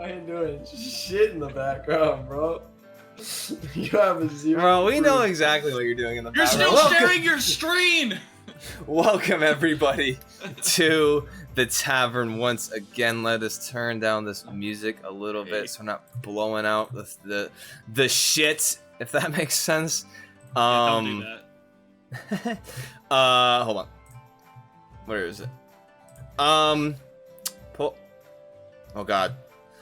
I ain't doing shit in the background, bro. You have a zero. Bro, we know exactly what you're doing in the You're background. still sharing your screen! Welcome, everybody, to the tavern once again. Let us turn down this music a little bit so we're not blowing out the shit, if that makes sense. Don't do that. Hold on. Where is it? Pull. Oh god.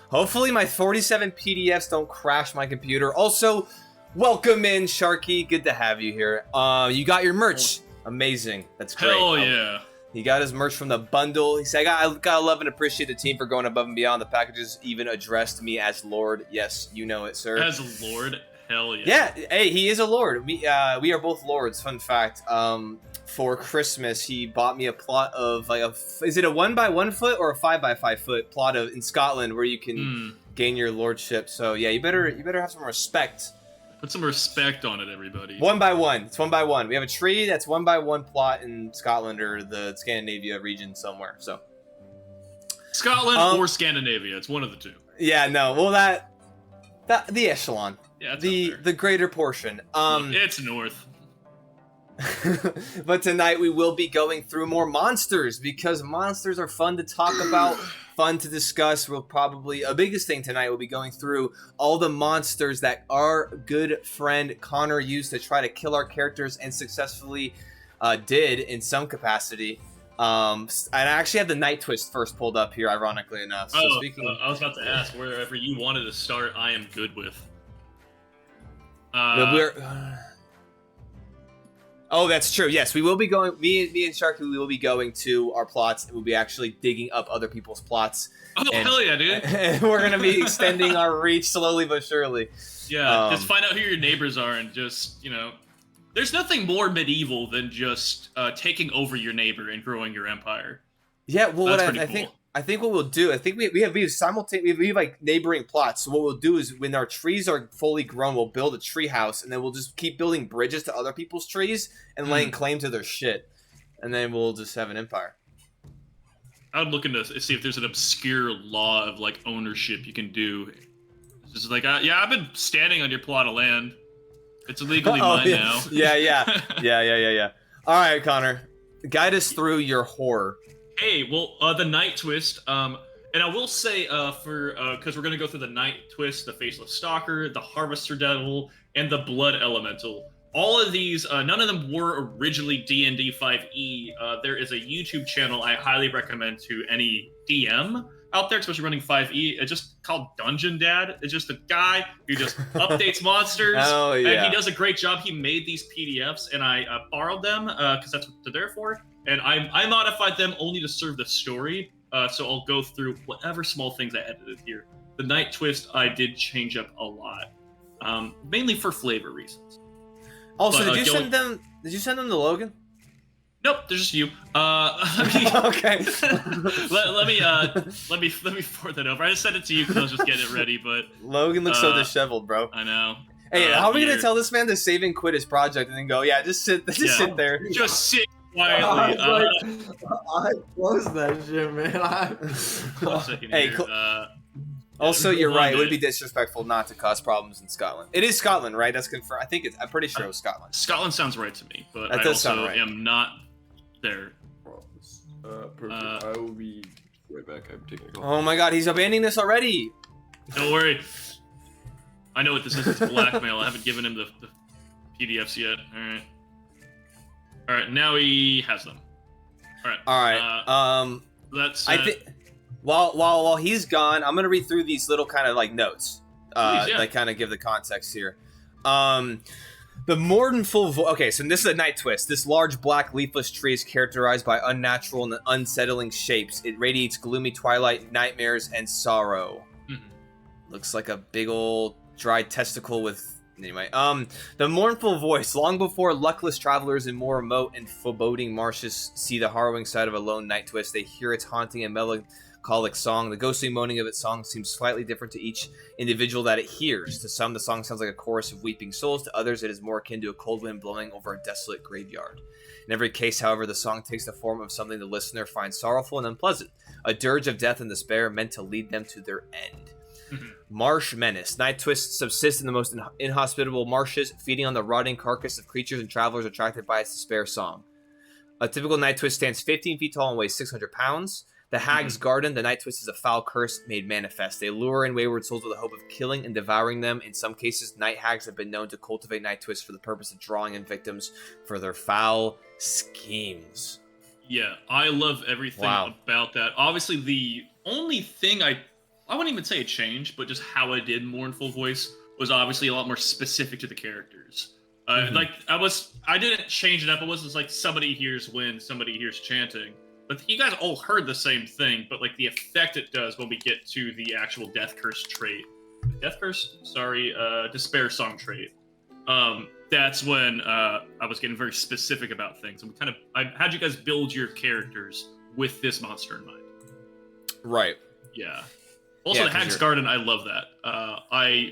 Hopefully my 47 PDFs don't crash my computer. Also, welcome in, Sharky. Good to have you here. You got your merch. Amazing. That's great. Hell yeah. He got his merch from the bundle. He said, I gotta love and appreciate the team for going above and beyond. The packages even addressed me as Lord. Yes, you know it, sir. As Lord? Hell yeah. Yeah, hey, he is a Lord. We are both Lords, fun fact. For Christmas, he bought me a plot of, like, is it a 1x1 foot or a 5x5 foot plot in Scotland where you can gain your lordship. So, yeah, you better have some respect. Put some respect on it, everybody. 1x1. It's 1x1. We have a tree that's 1x1 plot in Scotland or the Scandinavia region somewhere. So Scotland or Scandinavia. It's one of the two. Yeah, no. Well, that the echelon. Yeah, the greater portion. It's north. But tonight we will be going through more monsters because monsters are fun to talk about, fun to discuss. We'll probably, a biggest thing tonight, we'll be going through all the monsters that our good friend Connor used to try to kill our characters and successfully did in some capacity. And I actually have the Night Twist first pulled up here, ironically enough. So I was about to ask, wherever you wanted to start, I am good with. Oh, that's true. Yes, we will be going. Me and Sharky, we will be going to our plots, and we'll be actually digging up other people's plots. Oh, hell yeah, dude! And we're gonna be extending our reach slowly but surely. Yeah, just find out who your neighbors are, and just there's nothing more medieval than just taking over your neighbor and growing your empire. Yeah, well, That's I think what we'll do, I think we have like neighboring plots. So what we'll do is when our trees are fully grown, we'll build a tree house, and then we'll just keep building bridges to other people's trees and laying claim to their shit, and then we'll just have an empire. I would look into see if there's an obscure law of like ownership you can do. It's just like, yeah, I've been standing on your plot of land. It's illegally mine now. Yeah. All right, Connor, guide us through your horror. Hey, well, the Night Twist, and I will say, because we're going to go through the Night Twist, the Faceless Stalker, the Harvester Devil, and the Blood Elemental. All of these, none of them were originally D&D 5e. There is a YouTube channel I highly recommend to any DM out there, especially running 5e. It's just called Dungeon Dad. It's just a guy who just updates monsters. Oh, yeah. And he does a great job. He made these PDFs, and I borrowed them, because that's what they're there for. And I modified them only to serve the story, so I'll go through whatever small things I edited here. The Night Twist I did change up a lot, mainly for flavor reasons. Also, did you send them to Logan? Nope, they're just you. Okay. let me forward that over. I just sent it to you because I was just getting it ready, but Logan looks so disheveled, bro. I know. Hey, how are we gonna tell this man to save and quit his project and then go? Yeah, just sit there. Just sit quietly. I closed that shit, man. Hey, also, you're right. It would be disrespectful not to cause problems in Scotland. It is Scotland, right? That's confirmed. I think I'm pretty sure it was Scotland. Scotland sounds right to me, but that I does sound also right. am not there. Perfect. I will be right back. I'm taking a call. Oh my god, he's abandoning this already. Don't worry. I know what this is. It's blackmail. I haven't given him the PDFs yet. All right. Now he has them. All right. That's. I think. While he's gone, I'm gonna read through these little kind of like notes that kind of give the context here. The mournful okay, so this is a Night Twist. This large black leafless tree is characterized by unnatural and unsettling shapes. It radiates gloomy twilight, nightmares, and sorrow. Looks like a big old dried testicle with. Anyway, the mournful voice. Long before luckless travelers in more remote and foreboding marshes see the harrowing side of a lone Night Twist, they hear its haunting and melancholic song. The ghostly moaning of its song seems slightly different to each individual that it hears. To some, the song sounds like a chorus of weeping souls. To others, it is more akin to a cold wind blowing over a desolate graveyard. In every case, however, the song takes the form of something the listener finds sorrowful and unpleasant, a dirge of death and despair meant to lead them to their end. Marsh Menace. Night Twist subsists in the most inhospitable marshes, feeding on the rotting carcass of creatures and travelers attracted by its despair song. A typical Night Twist stands 15 feet tall and weighs 600 pounds. The Hag's Garden. The Night Twist is a foul curse made manifest. They lure in wayward souls with the hope of killing and devouring them. In some cases, night hags have been known to cultivate Night Twists for the purpose of drawing in victims for their foul schemes. Yeah, I love everything about that. Obviously, the only thing I wouldn't even say a change, but just how I did Mournful Voice was obviously a lot more specific to the characters. Like I didn't change it up. It wasn't like somebody hears wind, somebody hears chanting. But you guys all heard the same thing, but like the effect it does when we get to the actual Death Curse trait. Despair Song trait. That's when I was getting very specific about things. And I had you guys build your characters with this monster in mind. Right. Yeah. Also, the Hag's Garden, I love that.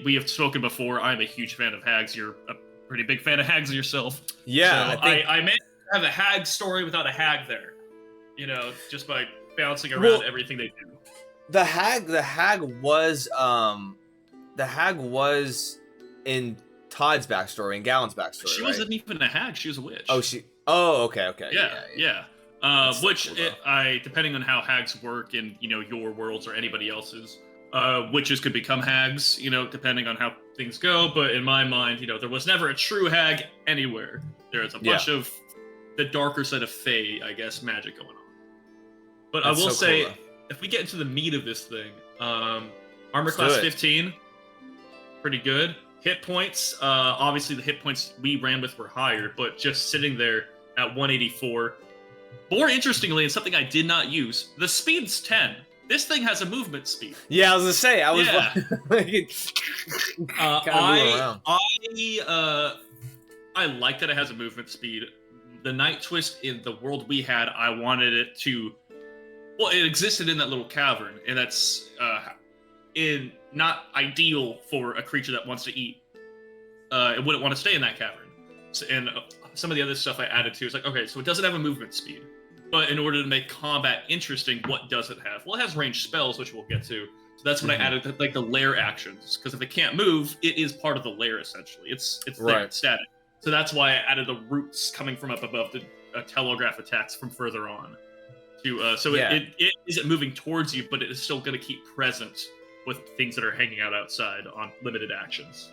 We have spoken before. I'm a huge fan of hags. You're a pretty big fan of hags yourself. Yeah. So I managed to have a hag story without a hag there. You know, just by bouncing around everything they do. The hag was in Todd's backstory and Gallon's backstory. She wasn't even a hag; she was a witch. Okay. Yeah. Depending on how hags work in your worlds or anybody else's, witches could become hags. Depending on how things go. But in my mind, there was never a true hag anywhere. There is a bunch of the darker side of Fae, I guess, magic going on. But I will say, cool, if we get into the meat of this thing, armor class 15, pretty good. Hit points, obviously the hit points we ran with were higher, but just sitting there at 184. More interestingly, and something I did not use, the speed's 10. This thing has a movement speed. Yeah, I was gonna say, I like that it has a movement speed. The Night Twist in the world we had, I wanted it to... Well, it existed in that little cavern, and that's not ideal for a creature that wants to eat. It wouldn't want to stay in that cavern. And some of the other stuff I added to is like, okay, so it doesn't have a movement speed. But in order to make combat interesting, what does it have? Well, it has ranged spells, which we'll get to. So that's when I added like the lair actions, because if it can't move, it is part of the lair essentially. It's there, it's static. So that's why I added the roots coming from up above, the telegraph attacks from further on. It isn't moving towards you, but it is still going to keep present with things that are hanging out outside on limited actions.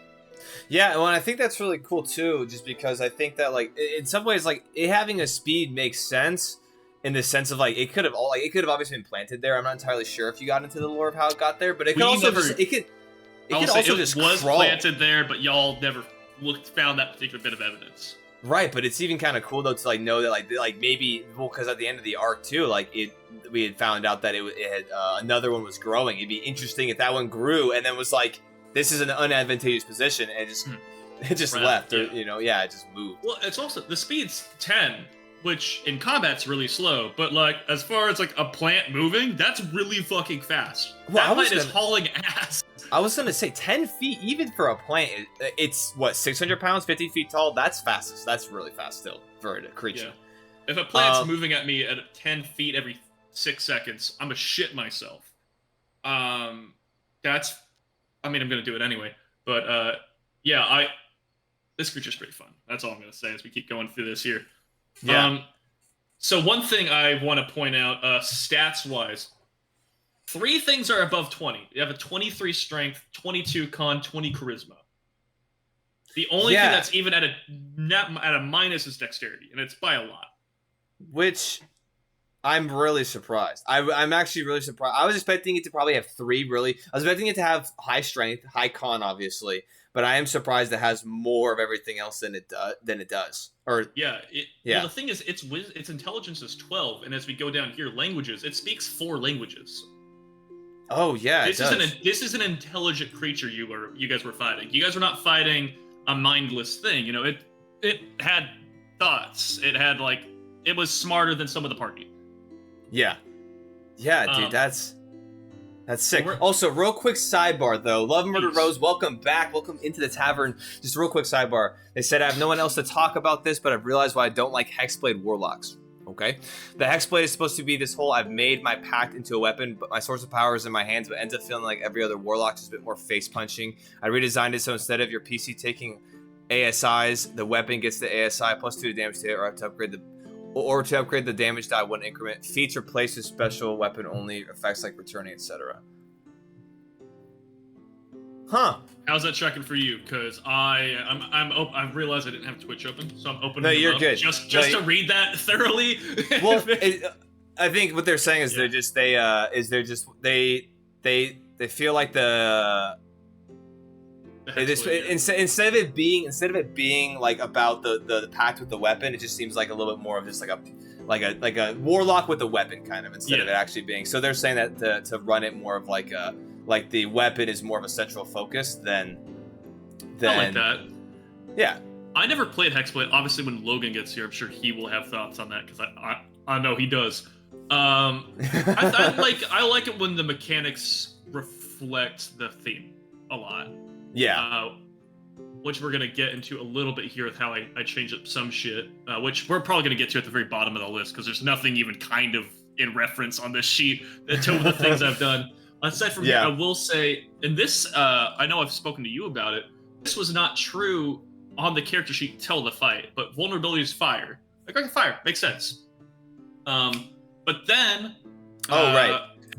Yeah, well, I think that's really cool too, just because I think that like in some ways, like it having a speed makes sense in the sense of like it could have obviously been planted there. I'm not entirely sure if you got into the lore of how it got there, but it could also just crawl. Planted there, but y'all never found that particular bit of evidence. Right, but it's even kind of cool though to like know that like maybe because at the end of the arc too, like we had found out that it had another one was growing. It'd be interesting if that one grew and then was like, this is an unadvantageous position, and it just left, or it just moved. Well, it's also the speed's 10, which in combat's really slow, but like as far as like a plant moving, that's really fucking fast. Well, that plant is hauling ass. I was gonna say 10 feet, even for a plant, it's what 600 pounds, 50 feet tall. That's fast. That's really fast still for a creature. Yeah. If a plant's moving at me at 10 feet every 6 seconds, I'm gonna shit myself. I'm gonna do it anyway. But this creature's pretty fun. That's all I'm gonna say as we keep going through this here. Yeah. So one thing I want to point out, stats-wise, 3 things are above 20. You have a 23 strength, 22 con, 20 charisma. The only thing that's even at a minus is dexterity, and it's by a lot. Which I'm really surprised. I'm actually really surprised. I was expecting it to probably have 3, really. I was expecting it to have high strength, high con, obviously, but I am surprised it has more of everything else than it does. Well, the thing is, its intelligence is 12, and as we go down here, languages, it speaks 4 languages. Oh yeah, this is an intelligent creature you guys were fighting. You guys were not fighting a mindless thing. It had thoughts. It was smarter than some of the party. Yeah, dude, that's sick. Also, real quick sidebar though. Love Murder Rose, welcome back. Welcome into the tavern. Just a real quick sidebar. They said I have no one else to talk about this, but I've realized why I don't like Hexblade Warlocks. Okay. The Hexblade is supposed to be this whole, I've made my pact into a weapon, but my source of power is in my hands, but ends up feeling like every other Warlock, just a bit more face punching. I redesigned it so instead of your PC taking ASIs, the weapon gets the ASI plus 2 damage to it, or to upgrade the damage die 1 increment. Feats replace with special weapon only effects like returning, etc. Huh. How's that checking for you? Because I realized I didn't have Twitch open, so I'm opening. No, you're up good. Just to read that thoroughly. Well, I think what they're saying is they feel like instead of it being like about the pact with the weapon, it just seems like a little bit more of just like a warlock with a weapon kind of instead of it actually being. So they're saying that to run it more of like the weapon is more of a central focus than I like that. Yeah. I never played Hexblade. Obviously, when Logan gets here, I'm sure he will have thoughts on that because I know he does. I like it when the mechanics reflect the theme a lot. Yeah. Which we're gonna get into a little bit here with how I changed up some shit, which we're probably gonna get to at the very bottom of the list because there's nothing even kind of in reference on this sheet to the things I've done. Aside from that, I will say, and this, I know I've spoken to you about it, this was not true on the character sheet till the fight, but vulnerability is fire. Like, okay, fire, makes sense. But then,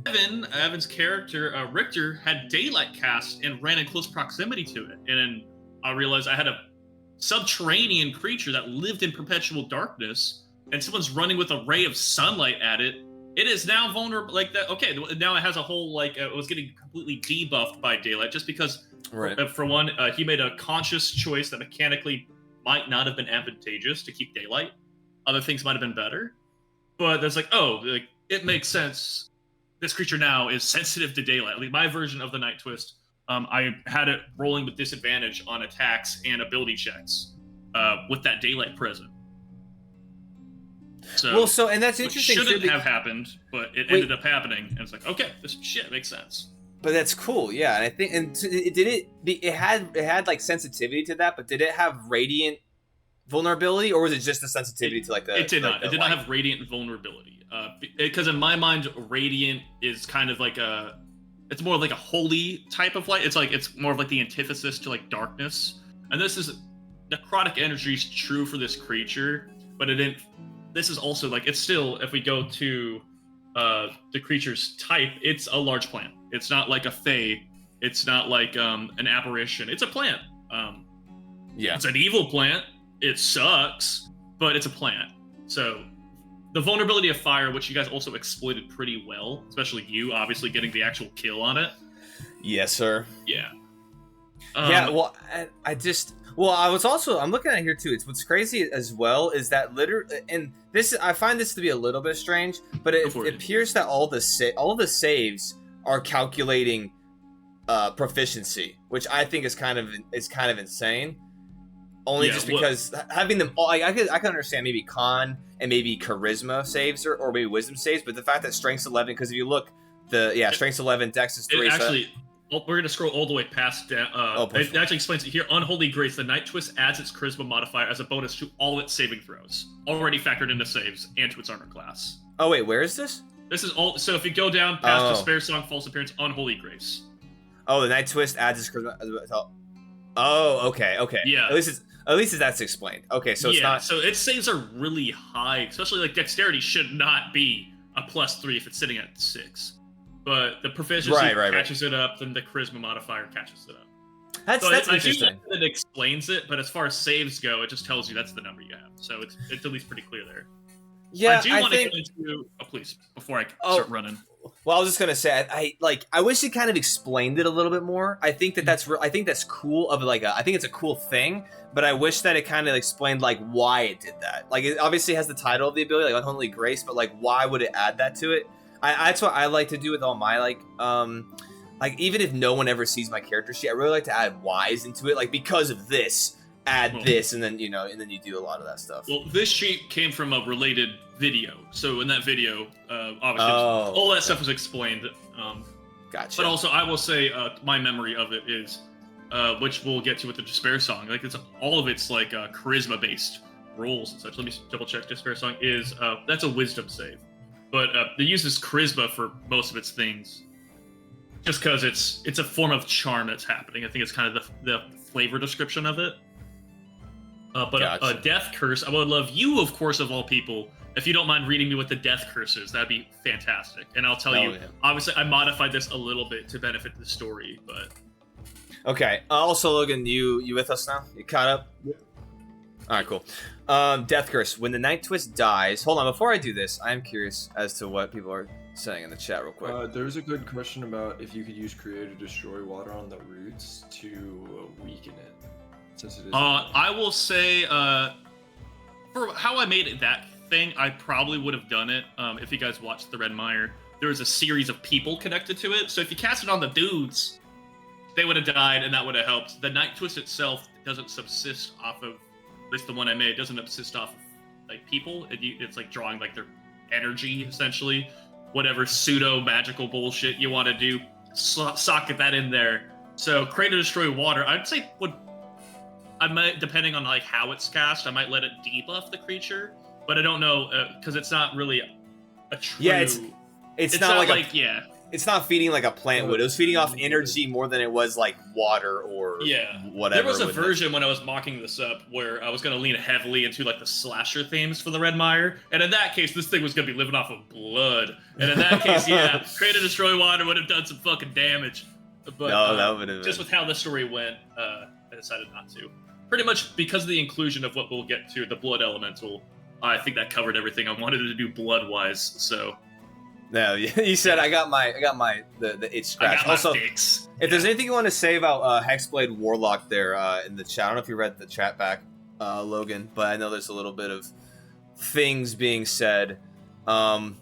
Evan's character, Richter, had daylight cast and ran in close proximity to it. And then I realized I had a subterranean creature that lived in perpetual darkness, and someone's running with a ray of sunlight at it. It is now vulnerable, like that. Okay, now it has a whole, like, it was getting completely debuffed by daylight just because, for one, he made a conscious choice that mechanically might not have been advantageous to keep daylight. Other things might have been better. But there's it makes sense. This creature now is sensitive to daylight. Like my version of the Night Twist, I had it rolling with disadvantage on attacks and ability checks with that daylight present. So, and that's interesting. Shouldn't have happened, but it ended up happening, and it's like, okay, this shit makes sense. But that's cool, yeah. And I think, it had like sensitivity to that, but did it have radiant vulnerability, or was it just the sensitivity to like the? It did not. It did not have radiant vulnerability, because in my mind, radiant is kind of like it's more like a holy type of light. It's more of like the antithesis to like darkness, and this is necrotic energy is true for this creature, but it didn't. This is also like, it's still, if we go to the creature's type, it's a large plant. It's not like a fae. It's not like an apparition. It's a plant. It's an evil plant. It sucks, but it's a plant. So the vulnerability of fire, which you guys also exploited pretty well, especially you, obviously getting the actual kill on it. Yes, sir. Yeah. Well, I'm looking at it here too. It's what's crazy as well is that and this, I find this to be a little bit strange, but it appears that all the saves are calculating proficiency, which I think is kind of insane. Only just because having them all, I can understand maybe con and maybe charisma saves or maybe wisdom saves, but the fact that strength's 11, because if you look, strength's 11, dex is 3. We're going to scroll all the way past down. It actually explains it here. Unholy Grace, the Night Twist adds its charisma modifier as a bonus to all its saving throws, already factored into saves, and to its armor class. Oh, wait, where is this? This is all. So if you go down past Despair Song, False Appearance, Unholy Grace. Oh, the Night Twist adds its charisma. Oh, okay. Yeah. At least that's explained. Okay, so it's not. So its saves are really high, especially like dexterity should not be a +3 if it's sitting at 6. But the proficiency catches it up, then the charisma modifier catches it up. That's interesting. I do like that it explains it, but as far as saves go, it just tells you that's the number you have. So it's at least pretty clear there. Yeah, I do want to get into. Oh, please, before I start running. Well, I was just gonna say, I wish it kind of explained it a little bit more. I think that's cool. I think it's a cool thing, but I wish that it kind of explained like why it did that. Like, it obviously has the title of the ability, like Unholy Grace, but like why would it add that to it? That's what I like to do with all my like even if no one ever sees my character sheet, I really like to add whys into it, like because of this, add this, and then you do a lot of that stuff. Well, this sheet came from a related video, so in that video, obviously all that stuff was explained. Gotcha. But also, I will say my memory of it is, which we'll get to with the Despair Song. Like all of it's like charisma based. rules and such. Let me double check just for a song. Is that's a wisdom save, but it uses charisma for most of its things, just because it's a form of charm that's happening. I think it's kind of the flavor description of it. But Gotcha. a death curse, I would love you, of course, of all people, if you don't mind reading me what the death curse is. That'd be fantastic. And I'll tell you, obviously, I modified this a little bit to benefit the story, but. Okay. Also, Logan, you with us now? You caught up? Yeah. All right, cool. Death curse. When the Night Twist dies, hold on. Before I do this, I am curious as to what people are saying in the chat, real quick. There's a good question about if you could use Create to Destroy Water on the roots to weaken it, since it is. I will say, for how I made it that thing, I probably would have done it. If you guys watched the Red Mire, there was a series of people connected to it. So if you cast it on the dudes, they would have died, and that would have helped. The Night Twist itself doesn't subsist off of, at least the one I made, doesn't subsist off of like people. It's like drawing like their energy, essentially. Whatever pseudo magical bullshit you want to do, socket that in there. So Create to Destroy Water, I'd say I might, depending on like how it's cast, I might let it debuff the creature, but I don't know because it's not really a true. Yeah, it's not like yeah. It's not feeding like a plant would. It was feeding off energy more than it was like water or whatever. There was a version when I was mocking this up where I was going to lean heavily into like the slasher themes for the Red Mire, and in that case, this thing was going to be living off of blood. And in that case, yeah, Create to Destroy Water would have done some fucking damage. But no, that would have just with how the story went, I decided not to. Pretty much because of the inclusion of what we'll get to, the blood elemental. I think that covered everything I wanted to do blood-wise. So. No, you said I got the itch scratch. Also, fix. If there's anything you want to say about Hexblade Warlock there in the chat, I don't know if you read the chat back, Logan, but I know there's a little bit of things being said, and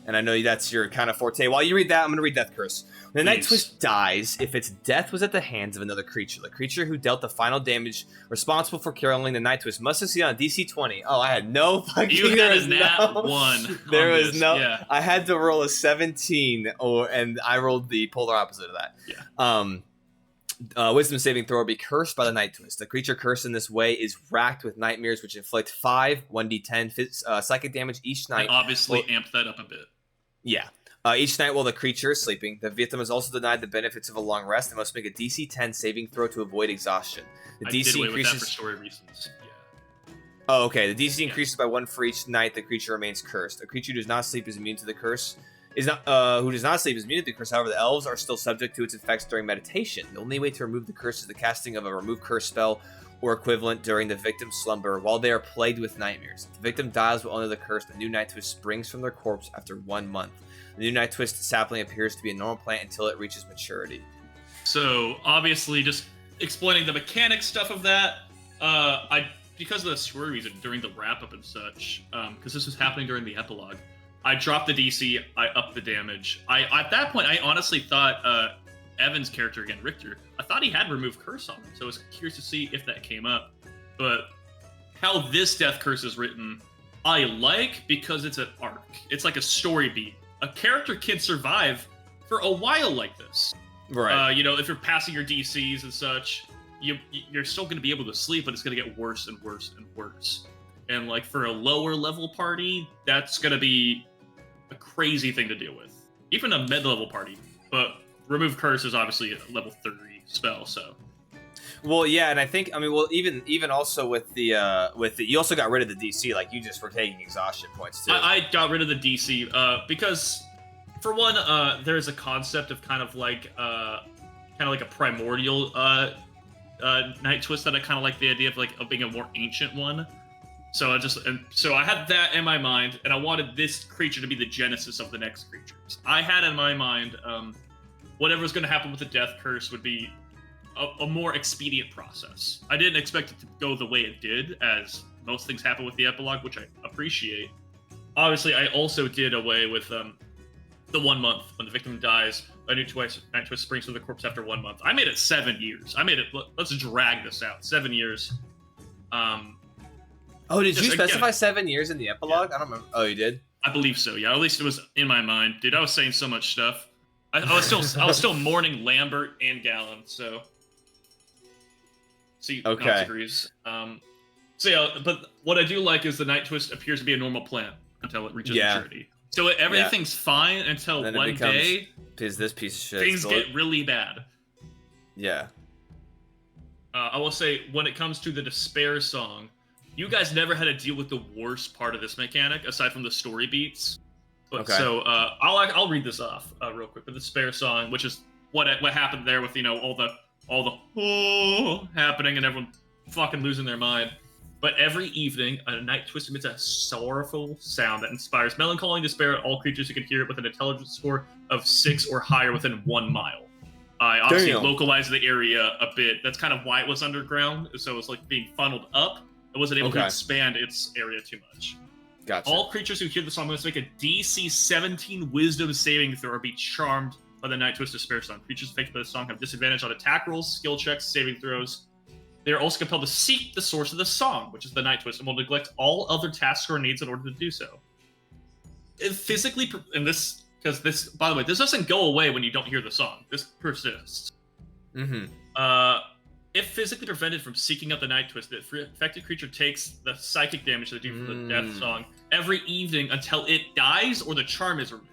I know that's your kind of forte. While you read that, I'm going to read Death Curse. When the Night Twist dies, if its death was at the hands of another creature, the creature who dealt the final damage responsible for killing the Night Twist must succeed on DC 20. Oh, I had no fucking... You had a nat 1. There was no... Yeah. I had to roll a 17, and I rolled the polar opposite of that. Yeah. Wisdom saving throw will be cursed by the Night Twist. The creature cursed in this way is racked with nightmares, which inflict 5 1d10 psychic damage each night. I obviously amped that up a bit. Yeah. Each night while the creature is sleeping, the victim is also denied the benefits of a long rest and must make a DC 10 saving throw to avoid exhaustion. The DC did away increases with that for story reasons. Yeah. Oh, okay. The DC increases by 1 for each night the creature remains cursed. A creature who does not sleep is immune to the curse. Who does not sleep is immune to the curse. However, the elves are still subject to its effects during meditation. The only way to remove the curse is the casting of a remove curse spell or equivalent during the victim's slumber while they are plagued with nightmares. If the victim dies while under the curse, the new Night Twist springs from their corpse after 1 month. The new Night Twist sapling appears to be a normal plant until it reaches maturity. So, obviously, just explaining the mechanic stuff of that, because of the story reason during the wrap-up and such, because this was happening during the epilogue, I dropped the DC, I upped the damage. At that point, I honestly thought Evan's character, again, Richter, I thought he had removed curse on him, so I was curious to see if that came up. But how this death curse is written, I like because it's an arc. It's like a story beat. A character can survive for a while like this. Right. If you're passing your DCs and such, you're still going to be able to sleep, but it's going to get worse and worse and worse. And like for a lower level party, that's going to be a crazy thing to deal with. Even a mid-level party. But Remove Curse is obviously a level 30 spell, so... Well, yeah, and I think, even also with the you also got rid of the DC, like you just were taking exhaustion points too. I got rid of the DC because, for one, there's a concept of kind of like a primordial Night Twist that I kind of like the idea of being a more ancient one. So I had that in my mind, and I wanted this creature to be the genesis of the next creatures. I had in my mind whatever's going to happen with the Death Curse would be a more expedient process. I didn't expect it to go the way it did, as most things happen with the epilogue, which I appreciate. Obviously, I also did away with the 1 month. When the victim dies, a new Night Twist springs from the corpse after 1 month. I made it 7 years. Let's drag this out. 7 years. Oh, did you specify 7 years in the epilogue? Yeah. I don't remember. Oh, you did? I believe so, yeah. At least it was in my mind. Dude, I was saying so much stuff. I was still mourning Lambert and Gallon, so... See, okay. agrees. So yeah, but what I do like is the Night Twist appears to be a normal plant until it reaches maturity. So everything's fine until one day is this piece of shit. Things get really bad. Yeah. I will say, when it comes to the Despair song, you guys never had to deal with the worst part of this mechanic, aside from the story beats. But, okay. So I'll read this off real quick. But the Despair song, which is what happened there with all the happening and everyone fucking losing their mind. But every evening, a Night Twist emits a sorrowful sound that inspires melancholy and despair at all creatures who can hear it with an intelligence score of 6 or higher within 1 mile. I obviously localized the area a bit. That's kind of why it was underground. So it was like being funneled up. It wasn't able to expand its area too much. Gotcha. All creatures who hear the song must make a DC 17 Wisdom saving throw or be charmed by the Night Twist Despair song. Creatures affected by the song have disadvantage on attack rolls, skill checks, saving throws. They are also compelled to seek the source of the song, which is the Night Twist, and will neglect all other tasks or needs in order to do so. It physically, because this, by the way, this doesn't go away when you don't hear the song. This persists. Mm-hmm. If physically prevented from seeking out the Night Twist, the affected creature takes the psychic damage they do from the death song every evening until it dies or the charm is removed.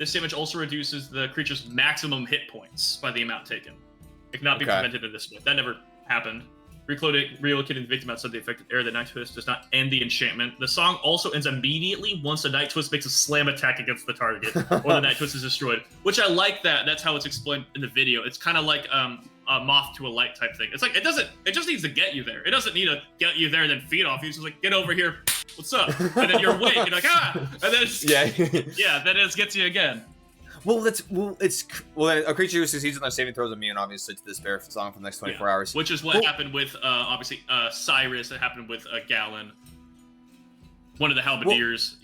This damage also reduces the creature's maximum hit points by the amount taken. It cannot be prevented in this way. That never happened. Relocating the victim outside the affected area, the Night Twist does not end the enchantment. The song also ends immediately once the Night Twist makes a slam attack against the target, or the Night Twist is destroyed. Which I like that. That's how it's explained in the video. It's kind of like a moth to a light type thing. It's like it just needs to get you there. It doesn't need to get you there and then feed off you. It's just like, get over here, what's up? And then you're awake, you're like, and then then it gets you again. Well, a creature who succeeds in their saving throws immune, obviously, to the Despair song for the next 24 hours. Which is what happened with, obviously, Cyrus. It happened with Galen. One of the Halberdiers,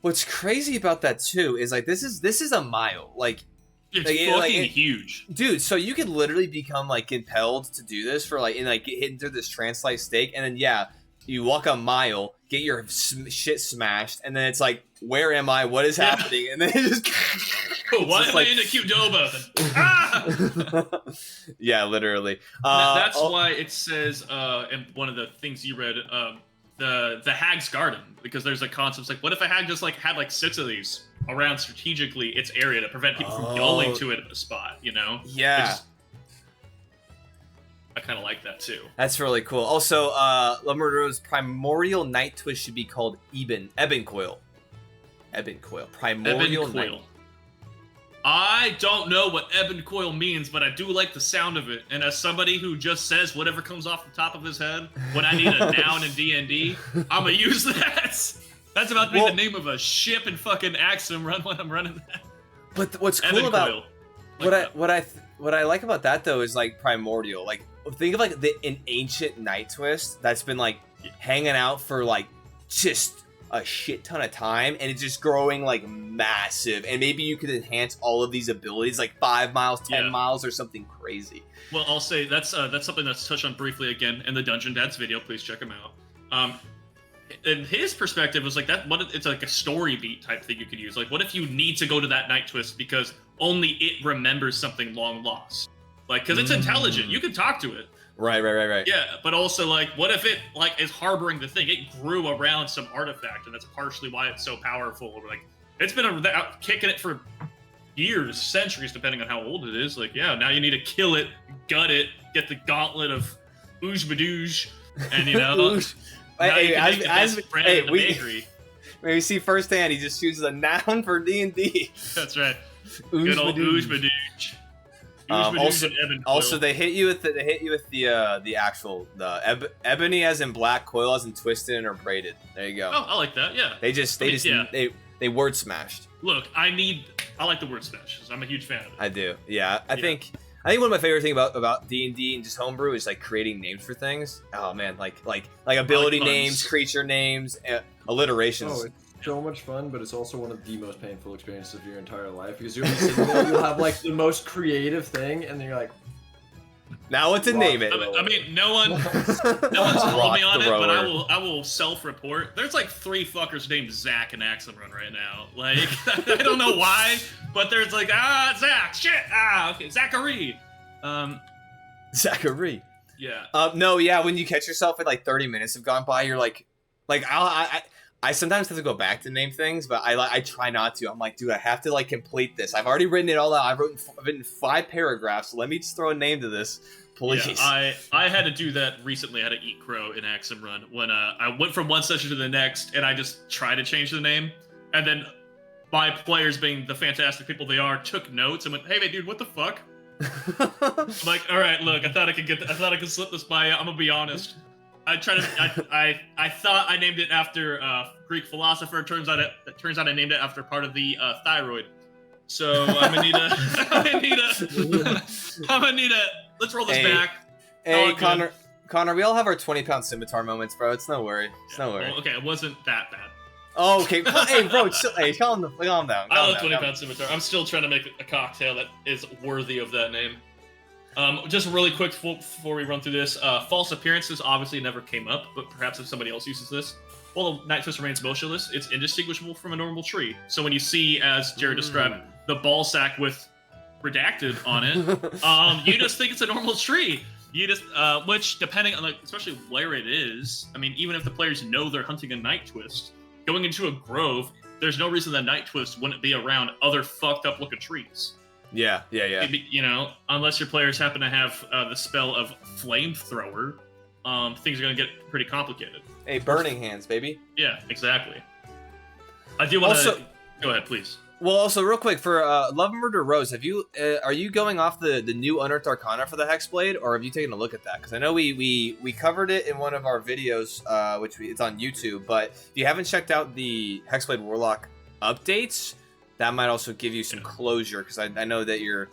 What's crazy about that, too, is, like, this is a mile. Like, it's fucking huge. Dude, so you could literally become, like, compelled to do this for, like, and, like, get hit into this trance-like state, and then, you walk a mile, get your shit smashed, and then it's like, where am I? What is happening? And then it just... Why am I in a Qdoba? Yeah, literally. That's why it says, in one of the things you read, the Hag's Garden, because there's a concept like, what if a hag just like had like 6 of these around strategically its area to prevent people from going to it at a spot, you know? Yeah. I kind of like that too. That's really cool. Also, Lemurdo's primordial Night Twist should be called Ebon Coil. Primordial Ebon Coil. I don't know what Ebon Coil means, but I do like the sound of it. And as somebody who just says whatever comes off the top of his head when I need a noun in D&D, I'm gonna use that. That's about to be the name of a ship in fucking Axiom Run when I'm running that. But what's cool Ebon about Coil. what I like about that though is like primordial. Like think of like an ancient Night Twist that's been like hanging out for like just a shit ton of time, and it's just growing like massive. And maybe you could enhance all of these abilities like 5 miles, 10 miles, or something crazy. Well, I'll say that's something that's touched on briefly again in the Dungeon Dads video. Please check him out. And his perspective was like that. It's like a story beat type thing you could use. Like, what if you need to go to that Night Twist because only it remembers something long lost? Like, because it's intelligent, you can talk to it. Right. Yeah, but also like, what if it like is harboring the thing? It grew around some artifact, and that's partially why it's so powerful. Like, it's been out kicking it for years, centuries, depending on how old it is. Like, now you need to kill it, gut it, get the gauntlet of Ooge Badooge, and you know. We see firsthand he just chooses a noun for D&D. That's right. Good old Ooge Badooge. Also, they hit you with the actual ebony as in black, coil as in twisted or braided. There you go. Oh, I like that. Yeah. They word smashed. Look, I like the word smash. I'm a huge fan of it. I do. Yeah. I think one of my favorite things about D&D and just homebrew is like creating names for things. Oh man, like ability names, creature names, alliterations. Oh, it's so much fun, but it's also one of the most painful experiences of your entire life, because you'll be sitting there, you'll have like the most creative thing, and then you're like, now what to name it? I mean, no one's told me on it, but I will self-report. There's like 3 fuckers named Zach in Axiom Run right now. Like, I don't know why, but there's like, Zach, shit, okay, Zachary. Zachary. Yeah. No, yeah. When you catch yourself at like 30 minutes have gone by, you're like I sometimes have to go back to name things, but I try not to. I'm like, dude, I have to like complete this. I've already written it all out. I've written 5 paragraphs. Let me just throw a name to this, please. Yeah, I had to do that recently. I had to eat crow in Axum Run when I went from one session to the next, and I just tried to change the name, and then my players, being the fantastic people they are, took notes and went, "Hey, dude, what the fuck?" I'm like, all right, look, I thought I could slip this by you. I'm gonna be honest. I thought I named it after Greek philosopher. Turns out I named it after part of the thyroid. So I'm gonna need a. Let's roll this back. Hey, Connor, we all have our 20-pound scimitar moments, bro. It's no worry. It's no worry. Well, okay, it wasn't that bad. Oh, okay. Hey, bro. Hey, calm down. I love 20-pound scimitar. I'm still trying to make a cocktail that is worthy of that name. Just really quick before we run through this, false appearances obviously never came up, but perhaps if somebody else uses this, while the Night Twist remains motionless, it's indistinguishable from a normal tree. So when you see, as Jared described, the ball sack with redacted on it, you just think it's a normal tree. You just, which depending on, like, especially where it is, I mean, even if the players know they're hunting a Night Twist, going into a grove, there's no reason that Night Twist wouldn't be around other fucked up looking trees. Yeah. You know, unless your players happen to have the spell of Flamethrower, things are going to get pretty complicated. Hey, burning hands, baby. Yeah, exactly. I do want to... Go ahead, please. Well, also, real quick, for Love Murder Rose, are you going off the new Unearthed Arcana for the Hexblade, or have you taken a look at that? Because I know we covered it in one of our videos, it's on YouTube, but if you haven't checked out the Hexblade Warlock updates, that might also give you some closure, because I know that you're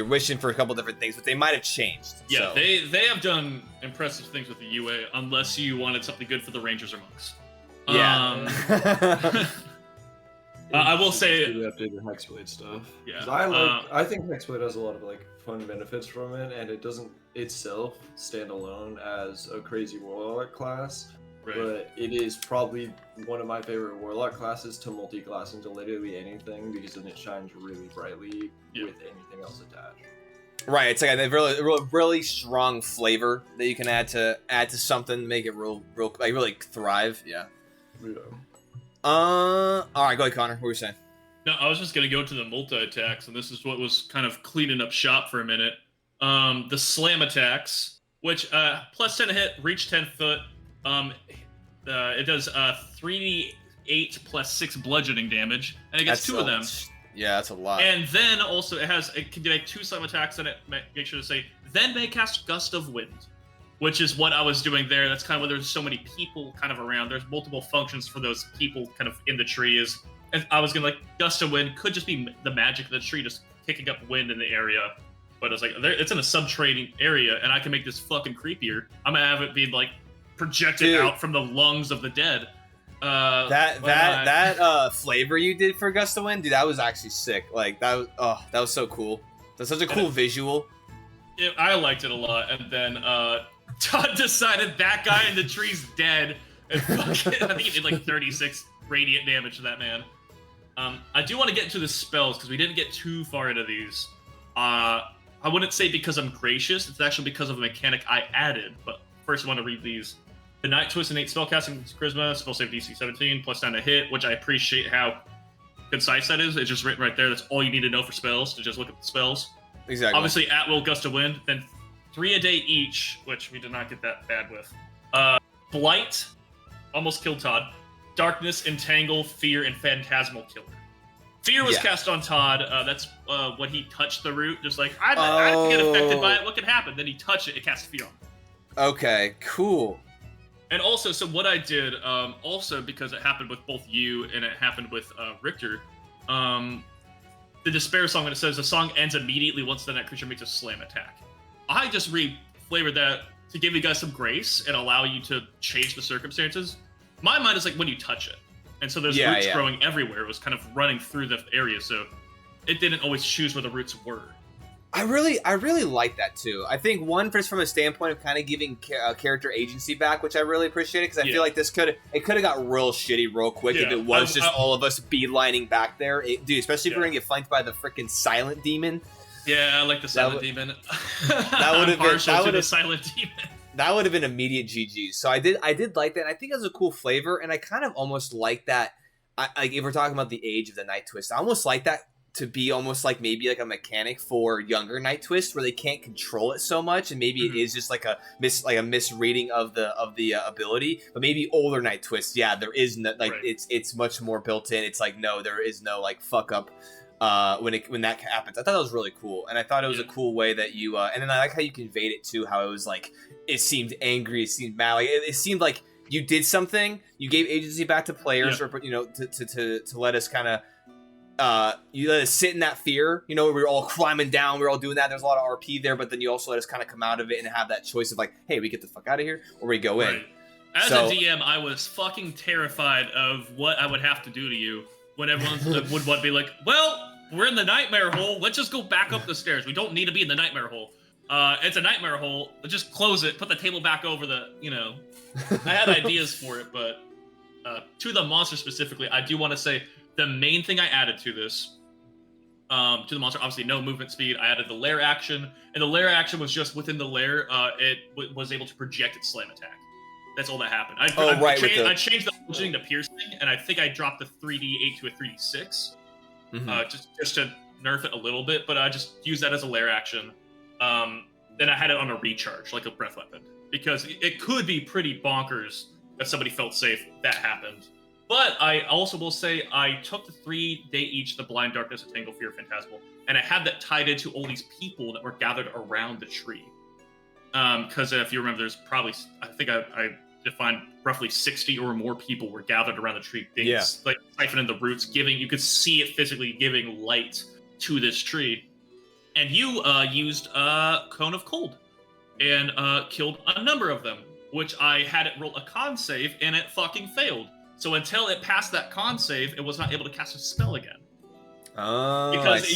wishing for a couple different things, but they might have changed. Yeah, so. they have done impressive things with the UA, unless you wanted something good for the Rangers or Monks. Yeah. I will say the updated Hexblade stuff. Yeah, I think Hexblade has a lot of like fun benefits from it, and it doesn't itself stand alone as a crazy warlock class. Right. But it is probably one of my favorite warlock classes to multi-class into literally anything, because then it shines really brightly with anything else attached. Right, it's like a really strong flavor that you can add to something, make it real like really thrive. Yeah. All right, go ahead, Connor. What were you saying? No, I was just gonna go to the multi-attacks, and this is what was kind of cleaning up shop for a minute. The slam attacks, which plus 10 to hit, reach 10 foot. It does 3d8 plus 6 bludgeoning damage, and it gets 2 of them. Yeah, that's a lot. And then also it can make 2 slam attacks, and it make sure to say then may cast Gust of Wind, which is what I was doing there. That's kind of where there's so many people kind of around. There's multiple functions for those people kind of in the tree. And I was gonna like Gust of Wind could just be the magic of the tree just kicking up wind in the area. But I was like, it's in a subterranean area, and I can make this fucking creepier. I'm gonna have it be like projected out from the lungs of the dead. That flavor you did for Gust of Wind, dude, that was actually sick. Like that was so cool. That's such a cool visual. I liked it a lot, and then Todd decided that guy in the tree's dead, and fucking, I think he did like 36 radiant damage to that man. I do want to get into the spells, because we didn't get too far into these. I wouldn't say because I'm gracious, it's actually because of a mechanic I added, but first I want to read these. The Night Twist innate spellcasting charisma, spell save DC 17, plus 9 to hit, which I appreciate how concise that is. It's just written right there. That's all you need to know for spells, to just look at the spells. Exactly. Obviously, at will, Gust of Wind, then 3 a day each, which we did not get that bad with. Blight, almost killed Todd. Darkness, Entangle, Fear, and Phantasmal Killer. Fear was cast on Todd. That's when he touched the root. Just like, I get affected by it. What can happen? Then he touched it. It cast Fear on him. Okay, cool. And also, so what I did, also because it happened with both you and it happened with Richter, the Despair song, when it says the song ends immediately once the night creature makes a slam attack. I just re-flavored that to give you guys some grace and allow you to change the circumstances. My mind is like when you touch it. And so there's roots growing everywhere. It was kind of running through the area, so it didn't always choose where the roots were. I really like that too. I think one, just from a standpoint of kind of giving character agency back, which I really appreciate it, because I feel like this could have got real shitty real quick if it was all of us beelining back there. Dude, especially if we're gonna get flanked by the freaking silent demon. Yeah, I like the silent demon. That would have been the silent demon. That would have been immediate GG. So I did like that. And I think it was a cool flavor, and I kind of almost like that. Like if we're talking about the age of the Night Twist, I almost like that to be almost like maybe like a mechanic for younger Night Twist where they can't control it so much, and maybe it is just like a misreading of the ability. But maybe older Night Twist, yeah, there is no like it's much more built in. It's like no, there is no like fuck up when that happens. I thought that was really cool, and I thought it was a cool way that you and then I like how you conveyed it too, how it was like it seemed angry, it seemed mad, like it seemed like you did something, you gave agency back to players, or to let us kind of you let us sit in that fear, we were all climbing down, we were all doing that, there's a lot of RP there, but then you also let us kind of come out of it and have that choice of like, hey, we get the fuck out of here or we go in. As a DM, I was fucking terrified of what I would have to do to you when everyone would be like, well, we're in the nightmare hole, let's just go back up the stairs, we don't need to be in the nightmare hole. It's a nightmare hole, just close it, put the table back over the, I had ideas for it, but to the monster specifically, I do want to say the main thing I added to this, to the monster, obviously no movement speed, I added the lair action, and the lair action was just within the lair, it was able to project its slam attack. That's all that happened. I changed the bludgeoning to piercing, and I think I dropped the 3d8 to a 3d6, just to nerf it a little bit, but I just used that as a lair action. Then I had it on a recharge, like a breath weapon, because it could be pretty bonkers if somebody felt safe. That happened. But I also will say I took the 3-day each, the Blind Darkness, Tangle, Fear, Phantasmal, and I had that tied into all these people that were gathered around the tree. Because if you remember, there's probably, I think I defined roughly 60 or more people were gathered around the tree. Like siphoning the roots, you could see it physically giving light to this tree. And you used Cone of Cold and killed a number of them, which I had it roll a con save, and it fucking failed. So until it passed that con save, it was not able to cast a spell again. Oh, because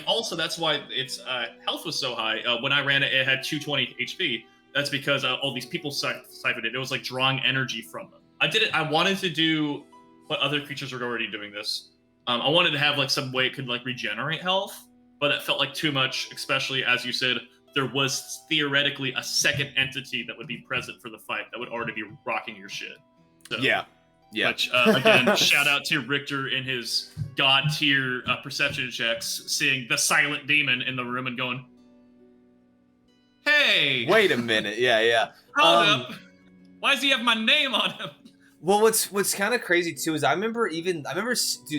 also that's why its health was so high. When I ran it, it had 220 HP. That's because all these people siphoned it. It was like drawing energy from them. I wanted to do what other creatures were already doing this. I wanted to have like some way it could like regenerate health. But it felt like too much, especially as you said, there was theoretically a second entity that would be present for the fight that would already be rocking your shit. So, yeah. Which, again, shout out to Richter in his god tier perception checks, seeing the silent demon in the room and going, hey! Wait a minute, yeah. Hold up. Why does he have my name on him? Well, what's kind of crazy too is I remember, dude,